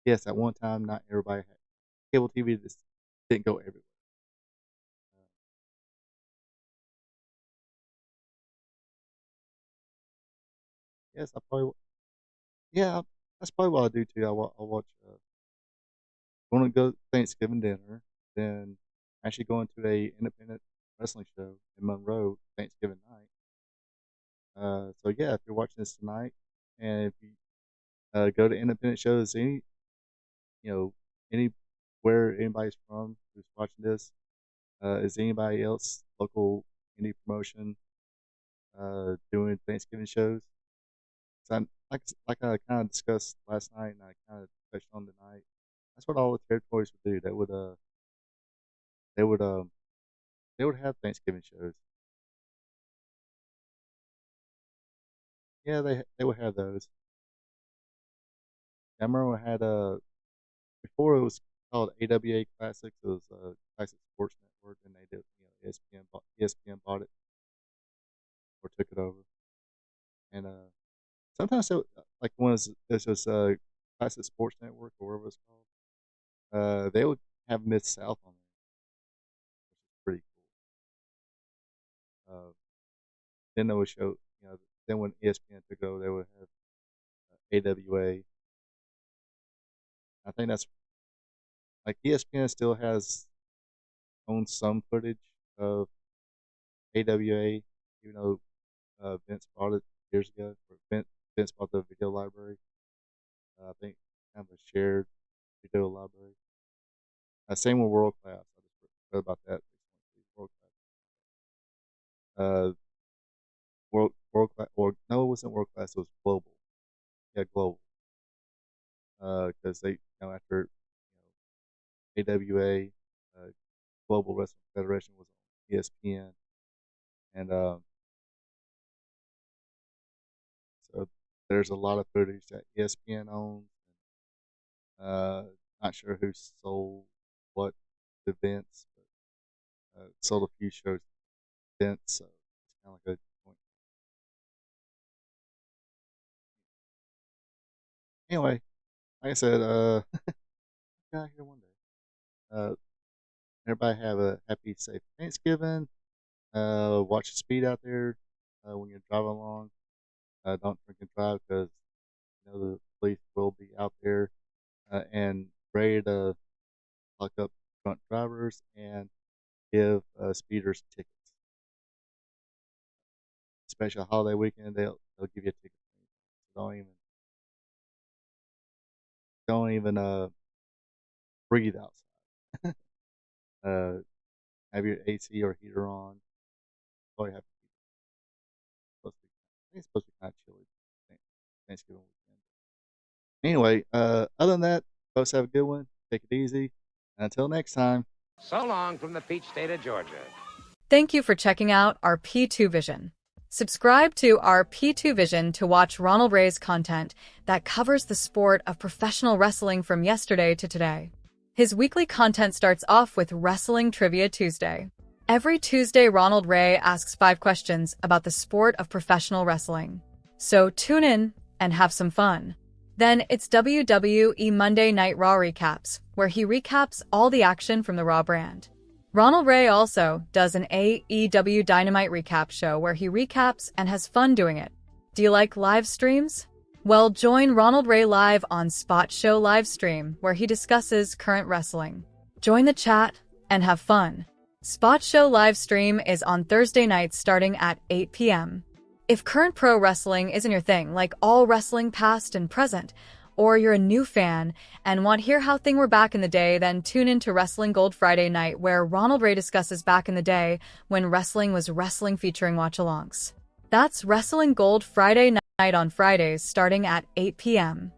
Yes, at one time, not everybody had cable TV. Just didn't go everywhere. Uh, yes, I probably. Yeah, that's probably what I do too. I watch. Going to go Thanksgiving dinner, then actually going to a independent wrestling show in Monroe Thanksgiving night. So yeah, if you're watching this tonight, and if you go to independent shows, you know anywhere anybody's from who's watching this, is anybody else local indie promotion doing Thanksgiving shows? So like I kind of discussed last night, and I kind of touched on tonight. That's what all the territories would do. They would they would have Thanksgiving shows. Yeah, they would have those. I remember we had before it was called AWA Classics. It was Classic Sports Network, and they did ESPN bought it or took it over. And sometimes like when there's this Classic Sports Network or whatever it's called, they would have Mid South on there, which is pretty cool. Then they would show then when ESPN took over, they would have AWA. I think that's like ESPN still has owns some footage of AWA, even though Vince bought it years ago. Or Vince bought the video library. I think kind of a shared video library. Same with World Class. I just read about that. World Class. World Class. Or no, it wasn't World Class. It was Global. Yeah, Global. Because they after AWA, Global Wrestling Federation was on ESPN, and so there's a lot of footage that ESPN owns. Uh, Not sure who sold what events, but sold a few shows events, so it's kind of like a point. Anyway, like I said, got out here one day. Everybody have a happy, safe Thanksgiving. Watch the speed out there when you're driving along. Don't drink and drive because the police will be out there and ready to lock up drunk drivers and give speeders tickets. Especially a holiday weekend, they'll give you a ticket. So don't even breathe outside. uh, have your AC or heater on. Probably have to keep it. I think it's supposed to be kind of chilly Thanksgiving weekend. Anyway, other than that, folks have a good one. Take it easy. And until next time. So long from the peach state of Georgia. Thank you for checking out our P2 Vision. Subscribe to our P2 Vision to watch Ronald Ray's content that covers the sport of professional wrestling from yesterday to today. His weekly content starts off with Wrestling Trivia Tuesday. Every Tuesday, Ronald Ray asks 5 questions about the sport of professional wrestling. So tune in and have some fun. Then it's WWE Monday Night Raw recaps, where he recaps all the action from the Raw brand. Ronald Ray also does an AEW Dynamite recap show where he recaps and has fun doing it. Do you like live streams? Well, join Ronald Ray live on Spot Show Livestream, where he discusses current wrestling. Join the chat and have fun. Spot Show Livestream is on Thursday nights starting at 8 p.m. If current pro wrestling isn't your thing, like all wrestling past and present, or you're a new fan and want to hear how things were back in the day, then tune in to Wrestling Gold Friday night, where Ronald Ray discusses back in the day when wrestling was wrestling, featuring watch-alongs. That's Wrestling Gold Friday night on Fridays starting at 8 p.m.